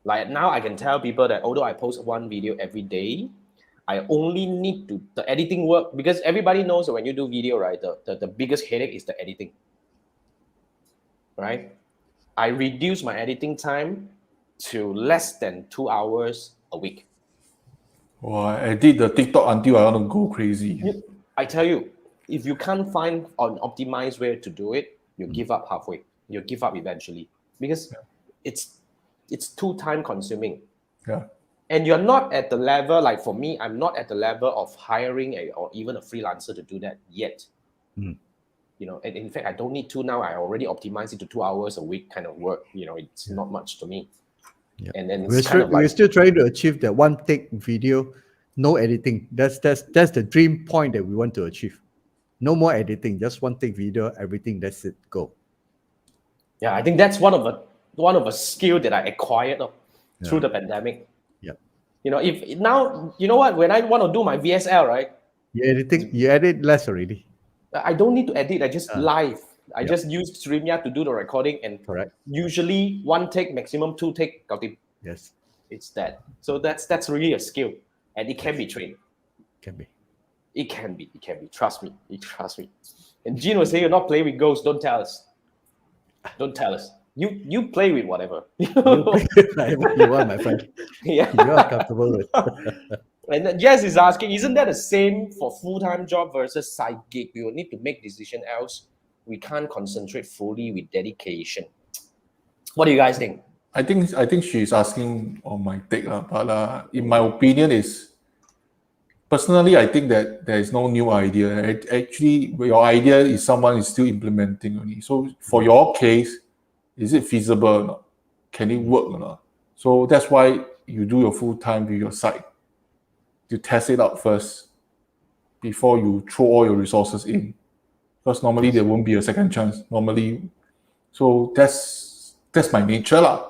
Like now, I can tell people that although I post one video every day, I only need the editing work, because everybody knows that when you do video, right, the biggest headache is the editing, right? I reduce my editing time to less than 2 hours a week. Well, I did the TikTok until I want to go crazy. I tell you, if you can't find an optimized way to do it, you give up halfway. You give up eventually, because it's too time consuming. Yeah. and you're not at the level, like for me, I'm not at the level of hiring or even a freelancer to do that yet. Mm. You know, and in fact, I don't need to now. I already optimize it to 2 hours a week kind of work. You know, it's not much to me. Yeah. And then We're it's kind still, of like, we're still trying to achieve that one take video, no editing. That's the dream point that we want to achieve. No more editing, just one take video, everything. That's it. Go. yeah, I think that's one of a skill that I acquired through the pandemic. Yeah. You know, if now, you know what, when I want to do my VSL, right, You edit less already. I don't need to edit. I just live. I yeah. just use StreamYard to do the recording, and Correct. usually one take, maximum 2 take. Yes. It's that. So that's really a skill, and it can be trained. Can be. It can be. Trust me. Trust me. And Gene was saying, "You're not playing with ghosts. Don't tell us. Don't tell us. You play with whatever." Whatever you want, my friend. Yeah. You are comfortable with. And then Jess is asking, isn't that the same for full-time job versus side gig? We will need to make decision, else we can't concentrate fully with dedication. What do you guys think? I think she's asking on my take, but in my opinion is, personally, I think that there is no new idea. Actually, your idea is someone is still implementing only. So for your case, is it feasible or not? Can it work or not? So that's why you do your full time with your site. You test it out first before you throw all your resources in. Because normally there won't be a second chance. Normally, so that's my nature lah.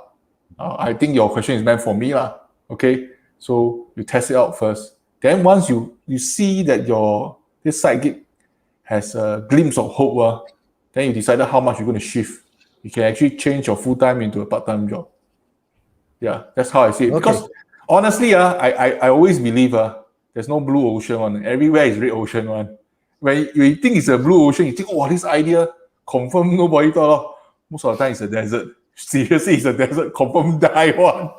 I think your question is meant for me lah. Okay, so you test it out first. Then once you see that this side gig has a glimpse of hope, then you decided how much you're going to shift. You can actually change your full time into a part time job. Yeah, that's how I see it. Okay. Because honestly, I always believe there's no blue ocean one. Everywhere is red ocean one. When you think it's a blue ocean, you think, oh, this idea confirm nobody thought. Most of the time it's a desert. Seriously, it's a desert. Confirm die one.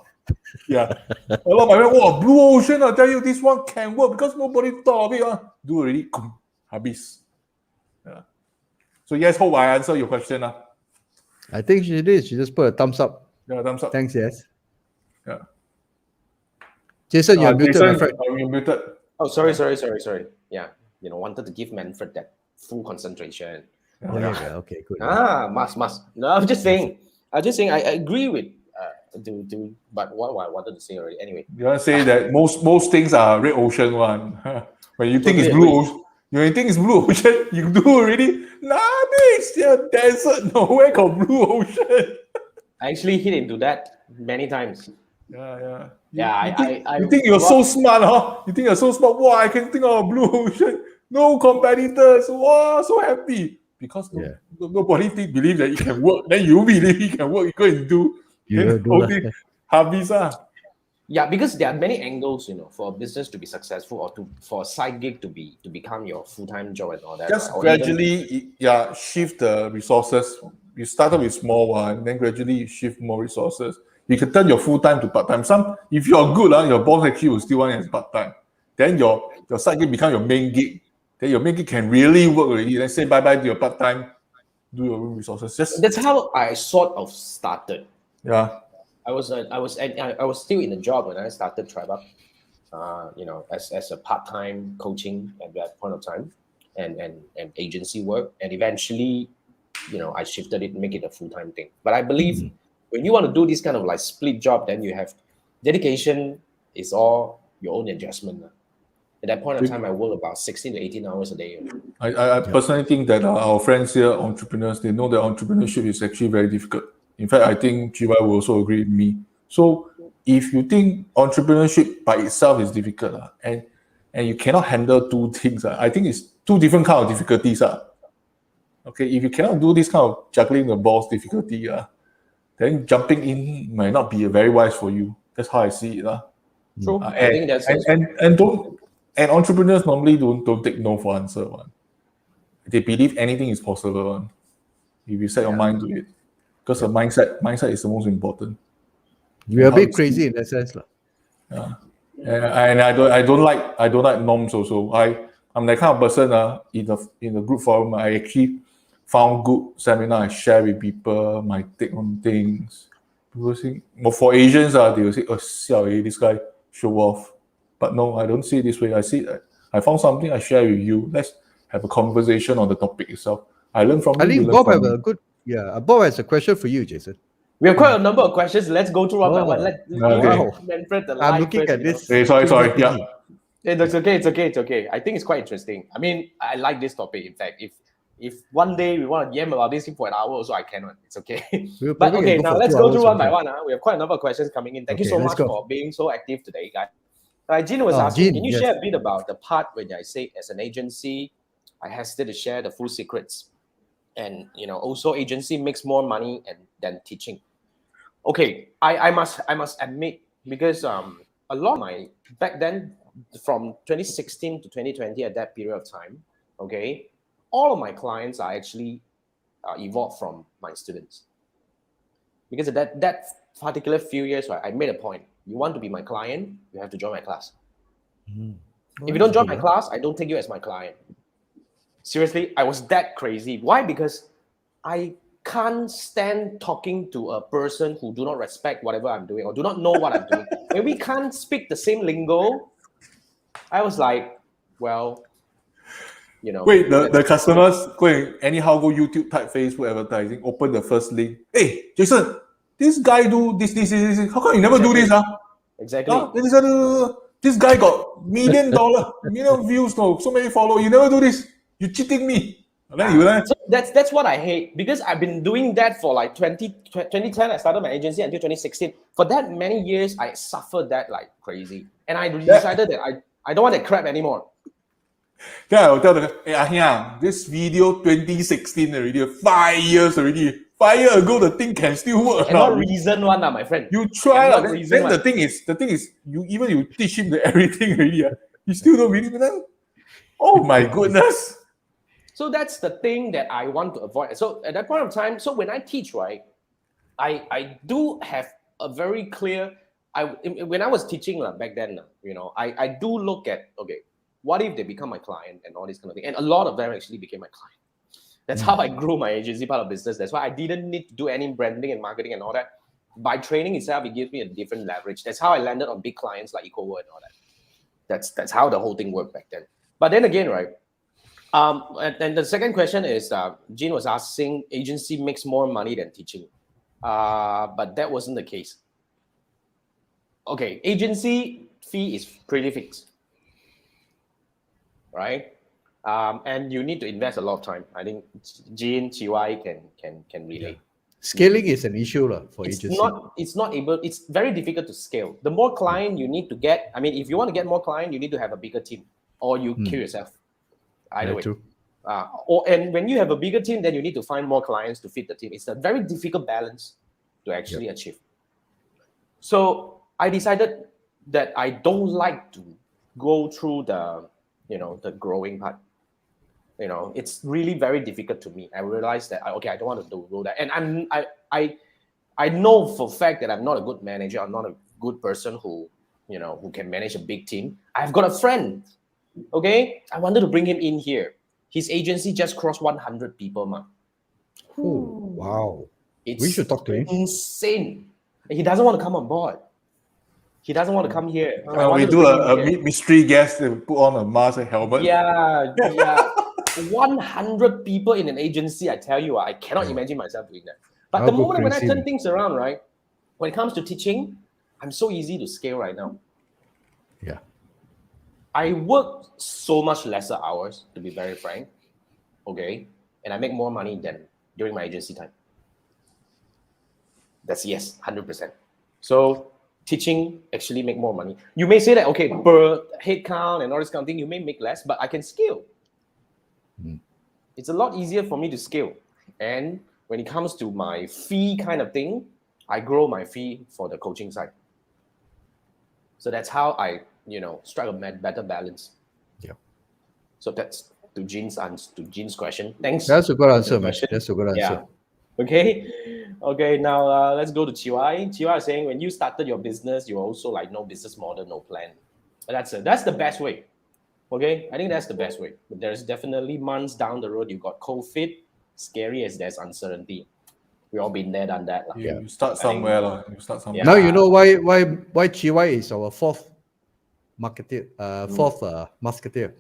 Yeah. A lot of my friends, oh, blue ocean, I tell you, this one can work because nobody thought of it. Do already, habis. Yeah. So yes, hope I answer your question. I think she did. She just put a thumbs up. Yeah, thumbs up. Thanks, yes. Yeah. Jason, you're muted, Jason, my friend. you're muted. Oh, sorry. Yeah, wanted to give Manfred that full concentration. Oh, yeah, okay, good. Must. No, I'm just saying. I agree with. But what I wanted to say already. Anyway, You want to say that most things are red ocean one. When you think Totally it's blue agree. ocean, when you think it's blue ocean, you do already. Nah, it's a desert. Nowhere got blue ocean. I actually hit into that many times. Yeah. You You think you're so smart, huh? You think you're so smart. Wow, I can think of a blue ocean. No competitors. Wow, so happy. Because nobody believe that it can work. Then you believe it can work. You go and do. You do lah. Habis. Yeah, because there are many angles, for a business to be successful, or for a side gig to become your full-time job and all that. Just right? Or gradually, shift the resources. You started with small one, then gradually you shift more resources. You can turn your full time to part time. If you're good, your boss actually will still want you as part time. Then your side gig become your main gig. Then your main gig can really work already. Let's say bye bye to your part time. Do your own resources. That's how I sort of started. Yeah. I was still in a job when I started TribeUp, as a part-time coaching at that point of time, and agency work, and eventually, I shifted it, make it a full-time thing. But I believe when you want to do this kind of like split job, then you have dedication is all your own adjustment. At that point of time, I work about 16 to 18 hours a day. I personally think that our friends here, entrepreneurs, they know that entrepreneurship is actually very difficult. In fact, I think GY will also agree with me. So if you think entrepreneurship by itself is difficult, and you cannot handle two things, I think it's two different kind of difficulties. Okay, if you cannot do this kind of juggling the balls difficulty, then jumping in might not be very wise for you. That's how I see it. True. I think that's and entrepreneurs normally don't take no for answer. They believe anything is possible. If you set your mind to it. Because the mindset is the most important. We're a bit crazy in that sense. Yeah. And I don't like norms also. I'm that kind of person in the group forum. I actually found good seminar. I share with people my take on things. People think, for Asians, they will say, oh, this guy show off. But no, I don't see it this way. I found something, I share with you. Let's have a conversation on the topic itself. I learn from I you, you think learn Bob from have me. a good, Bob has a question for you, Jason. We have quite a number of questions. Let's go through one by one. Oh, Let's give okay. Manfred the I'm line looking first, at you know. this. Sorry. thingy. Yeah. It's okay. I think it's quite interesting. I mean, I like this topic. In fact, if one day we want to yam about this for an hour, also I cannot. It's okay. We'll But probably okay, can go now for let's 2 go hours through one by also. one. We have quite a number of questions coming in. Thank you Okay, so let's much go. for being so active today, guys. Jean was Oh, asking, Jean, can you yes. share a bit about the part when I say as an agency, I hesitate to share the full secrets, and also agency makes more money than teaching. Okay, I must admit, because a lot of my back then, from 2016 to 2020, at that period of time, okay, all of my clients are actually evolved from my students. Because of that particular few years, right, I made a point. You want to be my client, you have to join my class. Oh, If you don't that's join good, my class, I don't take you as my client. Seriously, I was that crazy. Why? Because I can't stand talking to a person who do not respect whatever I'm doing or do not know what I'm doing. When we can't speak the same lingo, I was like, well, Wait, the customers go and anyhow go YouTube, type Facebook advertising, open the first link. Hey, Jason, this guy do this. How come you never do this? Exactly. This guy got million views, no, so many followers. You never do this. You cheating me. So that's what I hate, because I've been doing that for like 2010. I started my agency until 2016. For that many years, I suffered that like crazy, and I decided that I don't want that crap anymore. Then I will tell the guy, hey, Ahia, this video 2016 already, 5 years already. 5 years ago, the thing can still work. Cannot reason one, my friend. You try. Then the thing is, you teach him the everything already. You still don't believe in that? Oh my goodness. So that's the thing that I want to avoid. So at that point of time, so when I teach, right, I do have a very clear. When I was teaching back then, I do look at, okay, what if they become my client and all this kind of thing, and a lot of them actually became my client. That's how I grew my agency part of business. That's why I didn't need to do any branding and marketing and all that. By training itself, it gives me a different leverage. That's how I landed on big clients like EcoWorld and all that. That's how the whole thing worked back then. But then again, right? And the second question is, Jean was asking, agency makes more money than teaching, but that wasn't the case. Okay, agency fee is pretty fixed, right? And you need to invest a lot of time. I think Jean, Chiwai can relate. Yeah. Scaling is an issue for agency. It's very difficult to scale. The more client you need to get, I mean, if you want to get more client, you need to have a bigger team, or you kill yourself. Either way. And when you have a bigger team, then you need to find more clients to fit the team. It's a very difficult balance to actually achieve. So I decided that I don't like to go through the growing part. It's really very difficult to me. I realized that I don't want to do that, and I know for a fact that I'm not a good manager. I'm not a good person who can manage a big team. I've got a friend. Okay, I wanted to bring him in here. His agency just crossed 100 people, man. Oh, wow. We should talk to him. Insane. He doesn't want to come on board. He doesn't want to come here. We do a mystery guest and put on a mask and helmet. Yeah. 100 people in an agency, I tell you, I cannot imagine myself doing that. But the moment when I turn things around, right, when it comes to teaching, I'm so easy to scale right now. Yeah. I work so much lesser hours, to be very frank, okay? And I make more money than during my agency time. That's 100%. So teaching actually make more money. You may say that, okay, per head count and all this kind of thing, you may make less, but I can scale. It's a lot easier for me to scale. And when it comes to my fee kind of thing, I grow my fee for the coaching side. So that's how I strike a better balance. Yeah. So that's to Jean's question. Thanks. That's a good answer, man. That's a good answer. Yeah. Okay. Now let's go to Chiwai. Chiwai is saying, when you started your business, you also like no business model, no plan. But that's the best way. Okay, I think that's the best way. But there's definitely months down the road you got COVID. Scary as there's uncertainty. We all been there, done that. You start somewhere. Yeah. Now you know why Chiwai is our fourth fourth musketeer.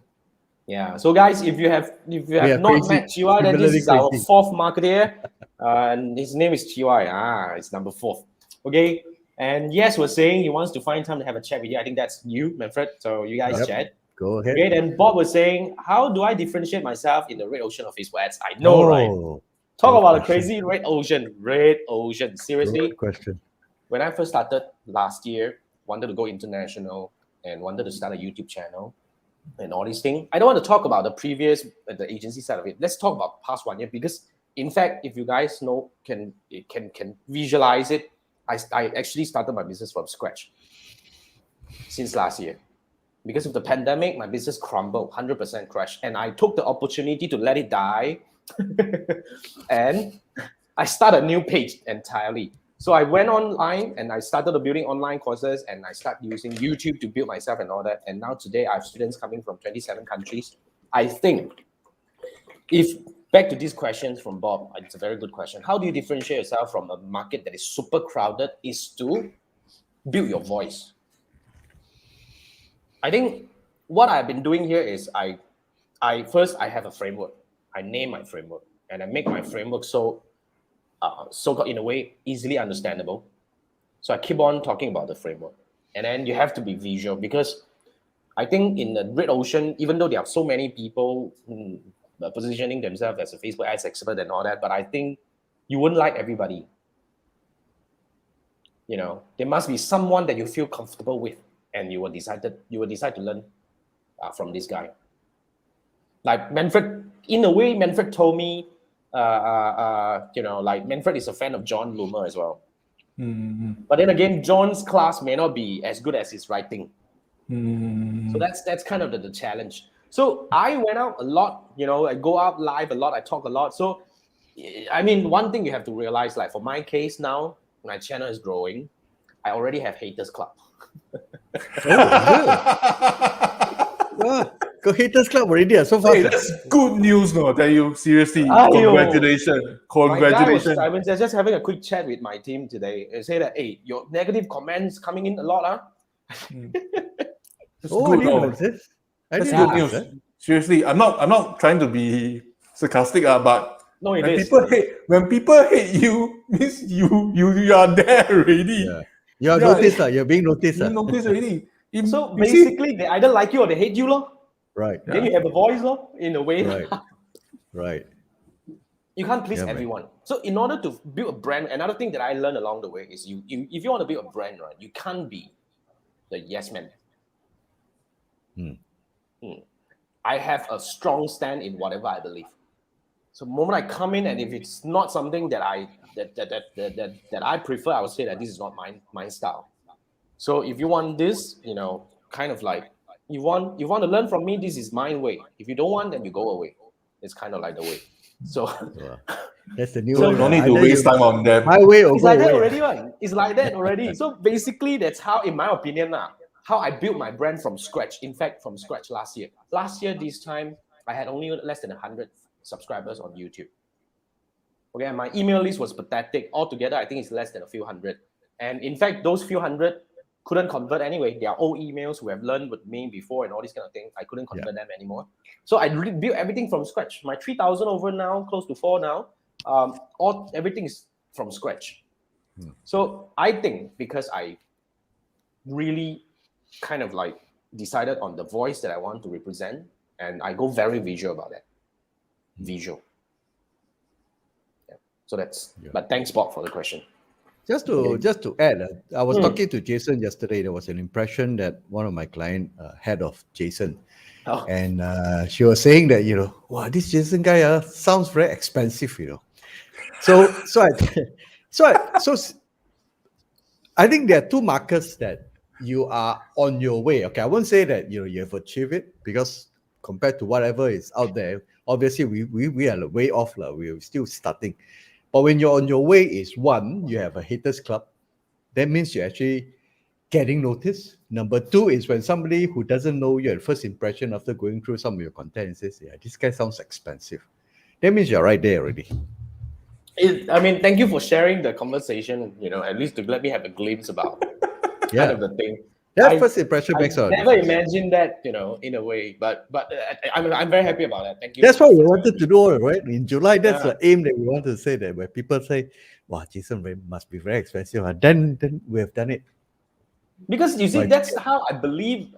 Yeah. So guys, if you have are not crazy, met Chiwai, then this similarly is our crazy. fourth marketeer, and his name is Chiwai. It's number 4. Okay. And yes, we're saying he wants to find time to have a chat with you. I think that's you, Manfred. So you guys Yep. chat. Go ahead. Okay. Then Bob was saying, how do I differentiate myself in the red ocean of Facebook ads? I know, right? Talk good about a question. crazy red ocean. Red ocean. Seriously, Good question. when I first started last year, wanted to go international and wanted to start a YouTube channel and all these things. I don't want to talk about the agency side of it. Let's talk about past 1 year, because in fact, if you guys know, can visualize it, I actually started my business from scratch since last year. Because of the pandemic, my business crumbled, 100% crashed, and I took the opportunity to let it die, and I started a new page entirely. So I went online and I started building online courses, and I started using YouTube to build myself and all that. And now today I have students coming from 27 countries. I think, if back to these questions from Bob, it's a very good question. How do you differentiate yourself from a market that is super crowded? Is to build your voice. I think what I've been doing here is I first have a framework. I name my framework, and I make my framework so called in a way easily understandable. So I keep on talking about the framework, and then you have to be visual, because I think in the red ocean, even though there are so many people positioning themselves as a Facebook ads expert and all that, but I think you wouldn't like everybody. You know, there must be someone that you feel comfortable with, and you will decide to learn from this guy. Like Manfred, in a way, Manfred told me, like Manfred is a fan of John Loomer as well. Mm-hmm. But then again, John's class may not be as good as his writing. Mm-hmm. So that's kind of the challenge. So I went out a lot, I go out live a lot, I talk a lot. So, I mean, one thing you have to realize, like for my case now, my channel is growing. I already have haters club. Go haters club already. So far. Hey, that's good news, no? I tell you, seriously. Ayo. Congratulations. Congratulations. I was just having a quick chat with my team today and say that, hey, your negative comments coming in a lot, huh? That's I good, didn't no? know this. That's good news. Seriously, I'm not trying to be sarcastic, but no, when people hate you, means you are there already. Yeah. You're noticed, you're being noticed. You notice already. So basically, they either like you or they hate you, lor. Right. Then you have a voice, lor, in a way. Right. You can't please everyone. So in order to build a brand, another thing that I learned along the way is if you want to build a brand, right, you can't be the yes man. I have a strong stand in whatever I believe. So the moment I come in, and if it's not something that I prefer, I would say that this is not my style. So if you want this, kind of like you want to learn from me, this is my way. If you don't want, then you go away. It's kind of like the way. So that's the new way. No need to waste time on them. My way or it's like that already, one. It's like that already. So basically, that's how, in my opinion, how I built my brand from scratch. In fact, from scratch last year. Last year, this time, I had only less than 100 subscribers on YouTube. Okay, and my email list was pathetic. Altogether, I think it's less than a few hundred. And in fact, those few hundred couldn't convert anyway. They are old emails who have learned with me before and all these kind of things. I couldn't convert them anymore. So I really built everything from scratch. My 3,000 over now, close to 4 now. Everything is from scratch. So I think because I really kind of like decided on the voice that I want to represent, and I go very visual about that. Visual. Yeah. So that's. But thanks, Bob, for the question. Just to add, I was talking to Jason yesterday. There was an impression that one of my clients had of Jason, and she was saying that wow, this Jason guy sounds very expensive, So I think there are two markers that you are on your way. Okay, I won't say that you have achieved it, because compared to whatever is out there, obviously we are way off, we're still starting. But when you're on your way, is one, you have a haters club. That means you're actually getting noticed. Number two is when somebody who doesn't know you at first impression after going through some of your content says, yeah, this guy sounds expensive. That means you're right there already. Thank you for sharing the conversation, at least to let me have a glimpse about kind of the thing. That first impression I makes all the never difference. imagined that, in a way. But I'm very happy about that. Thank you. That's what we wanted to do, right? In July, that's Yeah. the aim that we want to say that when people say, "Wow, Jason must be very expensive," then we have done it. Because you see, Right. that's how I believe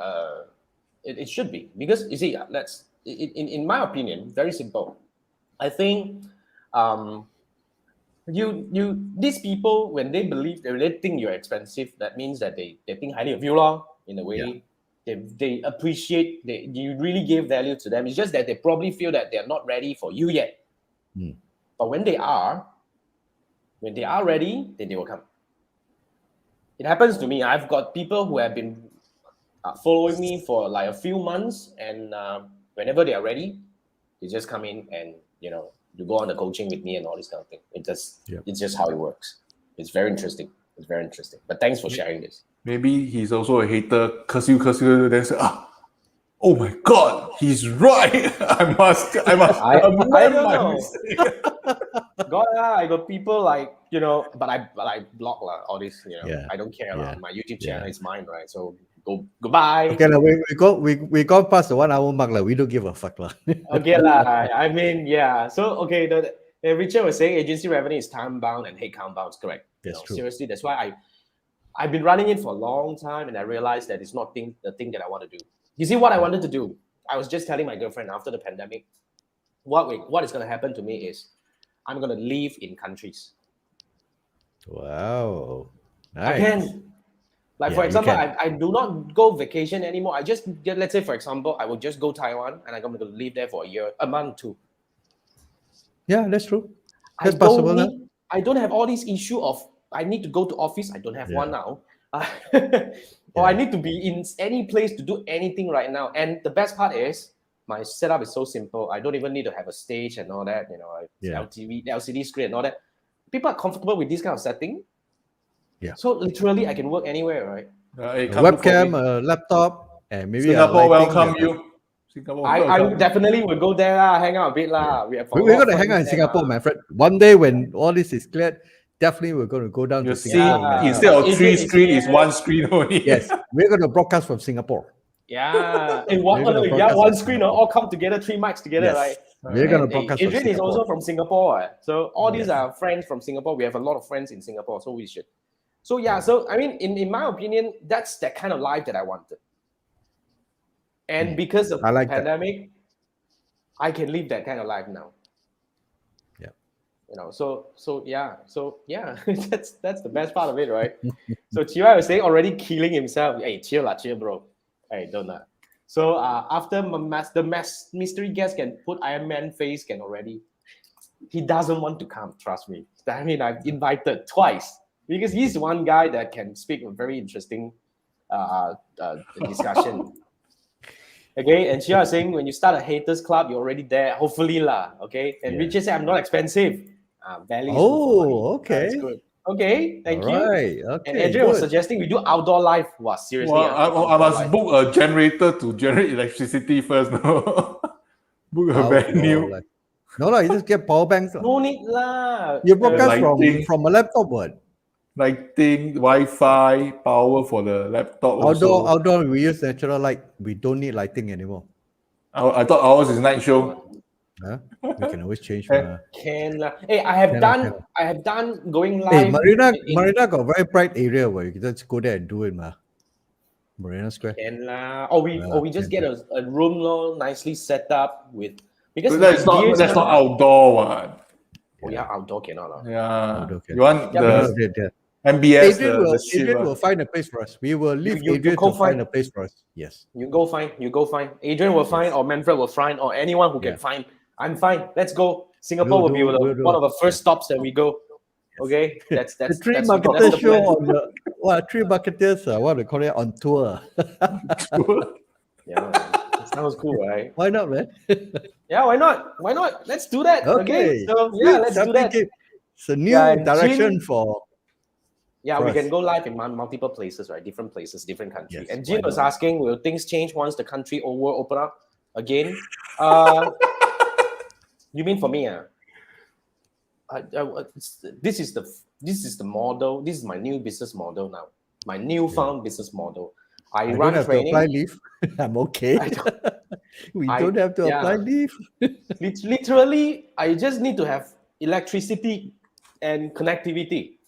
it should be. Because you see, in my opinion, very simple. I think these people, when they think you're expensive, that means that they think highly of you, lor, in a way. They appreciate, you really give value to them. It's just that they probably feel that they're not ready for you yet. But when they are ready, then they will come. It happens to me. I've got people who have been following me for like a few months, and whenever they are ready, they just come in and you go on the coaching with me and all this kind of thing. It's just how it works. It's very interesting. But thanks for sharing this. Maybe he's also a hater. Curse you, then say, oh my God, he's right. I must I amend don't my know. mistake. I got people like, but I block all this. Yeah. I don't care. Yeah. My YouTube channel is mine, right? So goodbye. Okay, we got past the 1 hour mark. We don't give a fuck. Okay, I mean, yeah. So okay, the Richard was saying agency revenue is time bound and headcount bound. Correct. That's true. Seriously, that's why I've been running it for a long time, and I realized that it's not the thing that I want to do. You see, what I wanted to do, I was just telling my girlfriend after the pandemic, what is going to happen to me is I'm going to live in countries. Wow. Nice. I can. For example, I do not go vacation anymore. I just get, let's say, for example, I will just go Taiwan and I'm going to live there for a month, 2. Yeah, that's true. That's possible. I don't have all this issue of I need to go to office. I don't have one now. Or I need to be in any place to do anything right now. And the best part is my setup is so simple. I don't even need to have a stage and all that. LCD screen and all that. People are comfortable with this kind of setting. Yeah. So literally, I can work anywhere, right? A webcam, a laptop, and maybe Singapore welcome you. I definitely will go there, hang out a bit. We're going to hang out in Singapore, my friend. One day when all this is cleared, definitely we're going to go down to Singapore. Instead of 3 screens, it's 1 screen only. Yes, we're going to broadcast from Singapore. Yeah, and one screen, all come together, 3 mics together, right? We're going to broadcast from Adrian is also from Singapore. So all these are friends from Singapore. We have a lot of friends in Singapore, so we should. So so I mean, in my opinion, that's the kind of life that I wanted. And because of the pandemic, I can live that kind of life now. Yeah. So that's the best part of it, right? So Chiwa was saying already killing himself. Hey, chill bro. Hey, don't know. So after the mystery guest can put Iron Man face already, he doesn't want to come. Trust me. I mean, I've invited twice because he's one guy that can speak a very interesting discussion. Okay, and Chia is saying when you start a haters club, you're already there. Hopefully lah. Okay, and Richard said I'm not expensive. Okay. That's good. Okay, thank you. Right. Okay. And Adrian was suggesting we do outdoor live. Wow, seriously. I must book a generator to generate electricity first. No, book a venue. No, you just get power banks. No need lah. You broadcast from a laptop, what? Lighting, Wi-Fi, power for the laptop. Outdoor, we use natural light. We don't need lighting anymore. I thought ours is night show. Huh? We can always change. Can Hey, I have done going live. Hey, Marina got a very bright area where you can just go there and do it, Marina Square. Can Or we just get a room nicely set up with because that's not outdoor one. Oh yeah, outdoor cannot. Yeah. Outdoor you want the MBS? Adrian will find a place for us. We will leave Adrian to find a place for us. Yes. You go find. Adrian will find, or Manfred will find, or anyone who can find. I'm fine. Let's go. Singapore will be one of the first stops that we go. Okay, that's the Three Marketeers show on the Three Marketeers. What we call it on tour. Yeah, that sounds cool, right? Why not, man? Yeah, why not? Let's do that. Okay. So let's do that. It's a new direction for. Yeah, we can go live in multiple places, right? Different places, different countries. And Jim was asking, will things change once the country open up again? You mean for me? This is the model. This is my new business model now. My newfound business model. I don't run have training. to apply leave. I'm okay. We don't have to apply leave. Literally, I just need to have electricity and connectivity.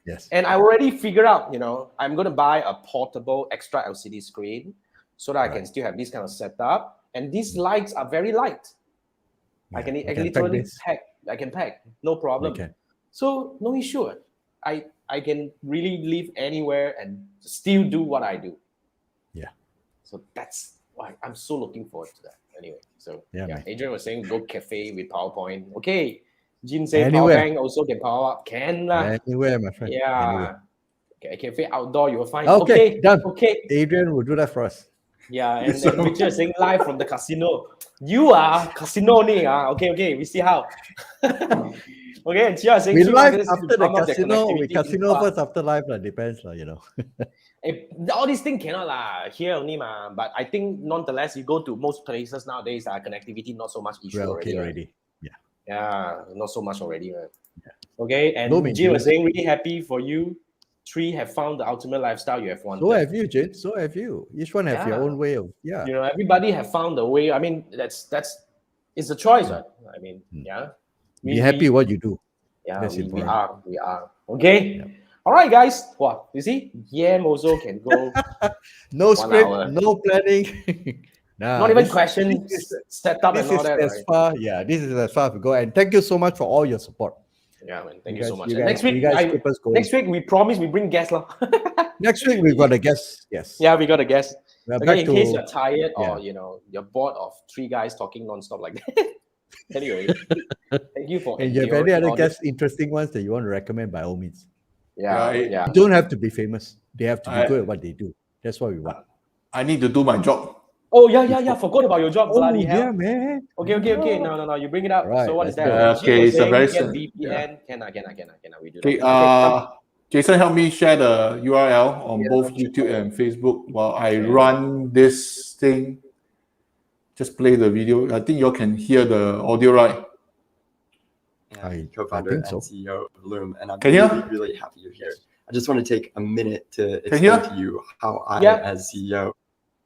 Yes. And I already figured out, I'm going to buy a portable extra LCD screen so that I can still have this kind of setup. And these lights are very light. Yeah, I can you literally this. pack. I can pack, no problem. So no issue. I can really live anywhere and still do what I do. Yeah. So that's why I'm so looking forward to that. Anyway, so man. Adrian was saying go cafe with PowerPoint. Okay. Jin said Anywhere. power bank also can power up. Can lah. Anywhere, my friend. Yeah. Anywhere. Okay, cafe outdoor, you will find. Okay, done. Okay. Adrian will do that for us. Yeah, and Richard is saying live from the casino. You are casino ni. Okay, we see how. Okay, and Chia is saying we live after the casino. We casino first after live, depends, All these things cannot here only ma. But I think nonetheless, you go to most places nowadays, connectivity not so much issue okay already. Yeah. Yeah, not so much already. Right? Yeah. Okay, and Jim was saying really happy for you. 3 have found the ultimate lifestyle you have wanted. So have you, Jin. So have you. Each one have your own way of everybody have found a way. I mean, that's it's a choice, right? I mean, Be happy what you do. Yeah, that's we are. Okay. Yeah. All right, guys. What you see? Yam also can go. No script, no planning. Not even questions set up and all that. This is as far as we go. And thank you so much for all your support. Yeah, man. Thank you so much. Next week, we promise we bring guests. Next week, we've got a guest. Yes. Yeah, we got a guest. Okay, in case you're tired or, you're bored of 3 guys talking nonstop like that. Anyway, thank you for and you have any other guests, interesting ones that you want to recommend, by all means. Yeah. You don't have to be famous. They have to be good at what they do. That's what we want. I need to do my job. Oh, yeah. Forgot about your job, bloody hell. Yeah, man. Okay. No. You bring it up. Right, so what is that? Okay, it's a very VPN. Can we do that? Okay, Jason, help me share the URL on both YouTube and Facebook while I run this thing. Just play the video. I think you all can hear the audio, right? I'm co-founder and CEO of Loom, and I'm really happy you're here. I just want to take a minute to explain to you how I, as CEO,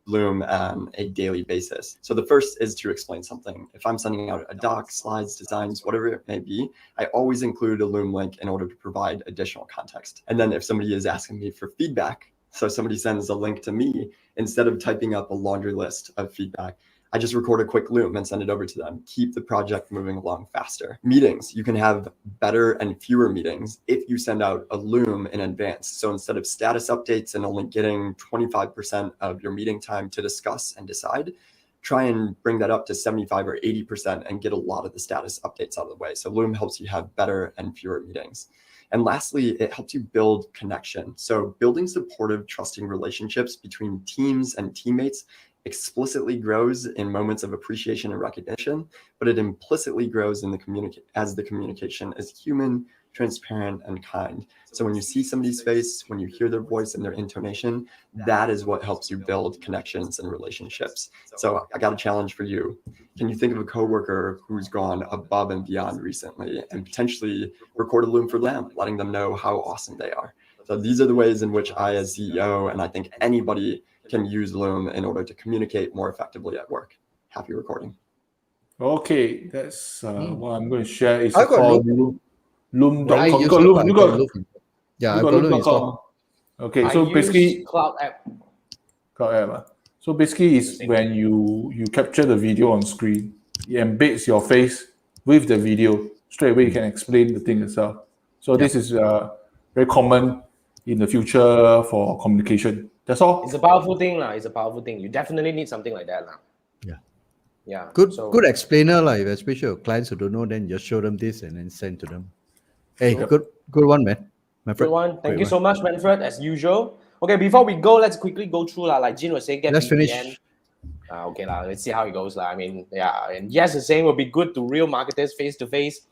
Loom on a daily basis. So the first is to explain something. If I'm sending out a doc, slides, designs, whatever it may be, I always include a Loom link in order to provide additional context. And then if somebody is asking me for feedback, so somebody sends a link to me, instead of typing up a laundry list of feedback, I just record a quick Loom and send it over to them. Keep the project moving along faster. Meetings, you can have better and fewer meetings if you send out a Loom in advance. So instead of status updates and only getting 25% of your meeting time to discuss and decide, try and bring that up to 75 or 80% and get a lot of the status updates out of the way. So Loom helps you have better and fewer meetings. And lastly, it helps you build connection. So building supportive, trusting relationships between teams and teammates explicitly grows in moments of appreciation and recognition, but it implicitly grows in the communication is human, transparent, and kind. So when you see somebody's face, when you hear their voice and their intonation, that is what helps you build connections and relationships. So I got a challenge for you. Can you think of a coworker who's gone above and beyond recently and potentially record a Loom for them, letting them know how awesome they are? So these are the ways in which I, as CEO, and I think anybody can use Loom in order to communicate more effectively at work. Happy recording. Okay, that's what I'm going to share. It's I got called Loom.com. You got Loom? You got Loom? Yeah, I got Loom. Okay, so basically, Cloud app. So basically, it's when you capture the video on screen, it embeds your face with the video. Straight away, you can explain the thing itself. So this is very common in the future for communication. That's all. It's a powerful thing, lah. It's a powerful thing. You definitely need something like that, lah. Yeah. Good explainer, like especially your clients who don't know, then just show them this and then send to them. Hey, good one, man. Good one. Thank you so much, Manfred, as usual. Okay, before we go, let's quickly go through, like Jin was saying, let's finish. Okay, let's see how it goes. I mean, and yes, the saying will be good to real marketers face to face.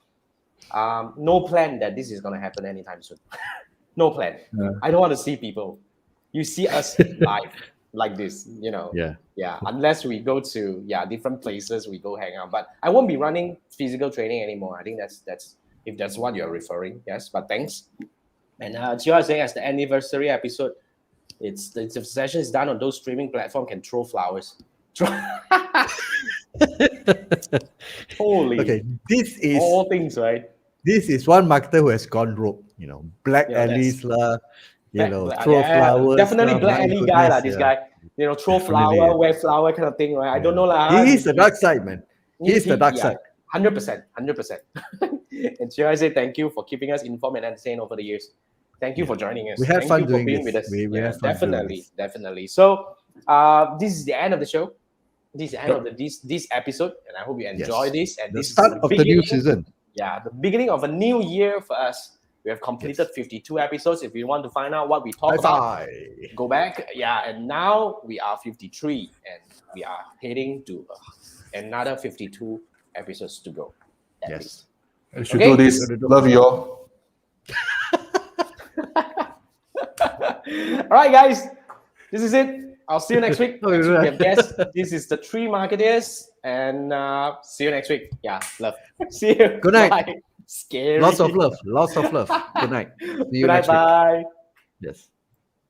No plan that this is going to happen anytime soon. No plan. I don't want to see people. You see us live like this, Yeah. Unless we go to different places, we go hang out. But I won't be running physical training anymore. I think that's if that's what you're referring. Yes, but thanks. And Chia is saying as the anniversary episode. the session is done on those streaming platform can throw flowers. Holy. Okay, this is all things, right? This is one marketer who has gone rogue. Black Yeah, alleys lah. Throw yeah, flowers. definitely lah, black my alley guy lah. goodness, This yeah. guy, throw Definitely. flower, wear flower kind of thing, right? I don't know lah. He's the dark side, man. He's the dark side. 100%. And should I say thank you for keeping us informed and entertained over the years. Thank you for joining us. We had Thank fun you for doing being this. with us. We had fun doing this. Definitely. So this is the end of the show. This is the end of this episode, and I hope you enjoy this. And The this start is of the new season. Yeah, the beginning of a new year for us. We have completed 52 episodes. If you want to find out what we talk about, go back. Yeah, and now we are 53, and we are heading to another 52 episodes to go. Yes. I should do this. Love you all. All right, guys. This is it. I'll see you next week. Next week we have guests. This is the Three Marketeers, and see you next week. Yeah, love. See you. Good night. Bye. Scary. Lots of love. Lots of love. Good night. See you Good night. next week. Bye. Yes.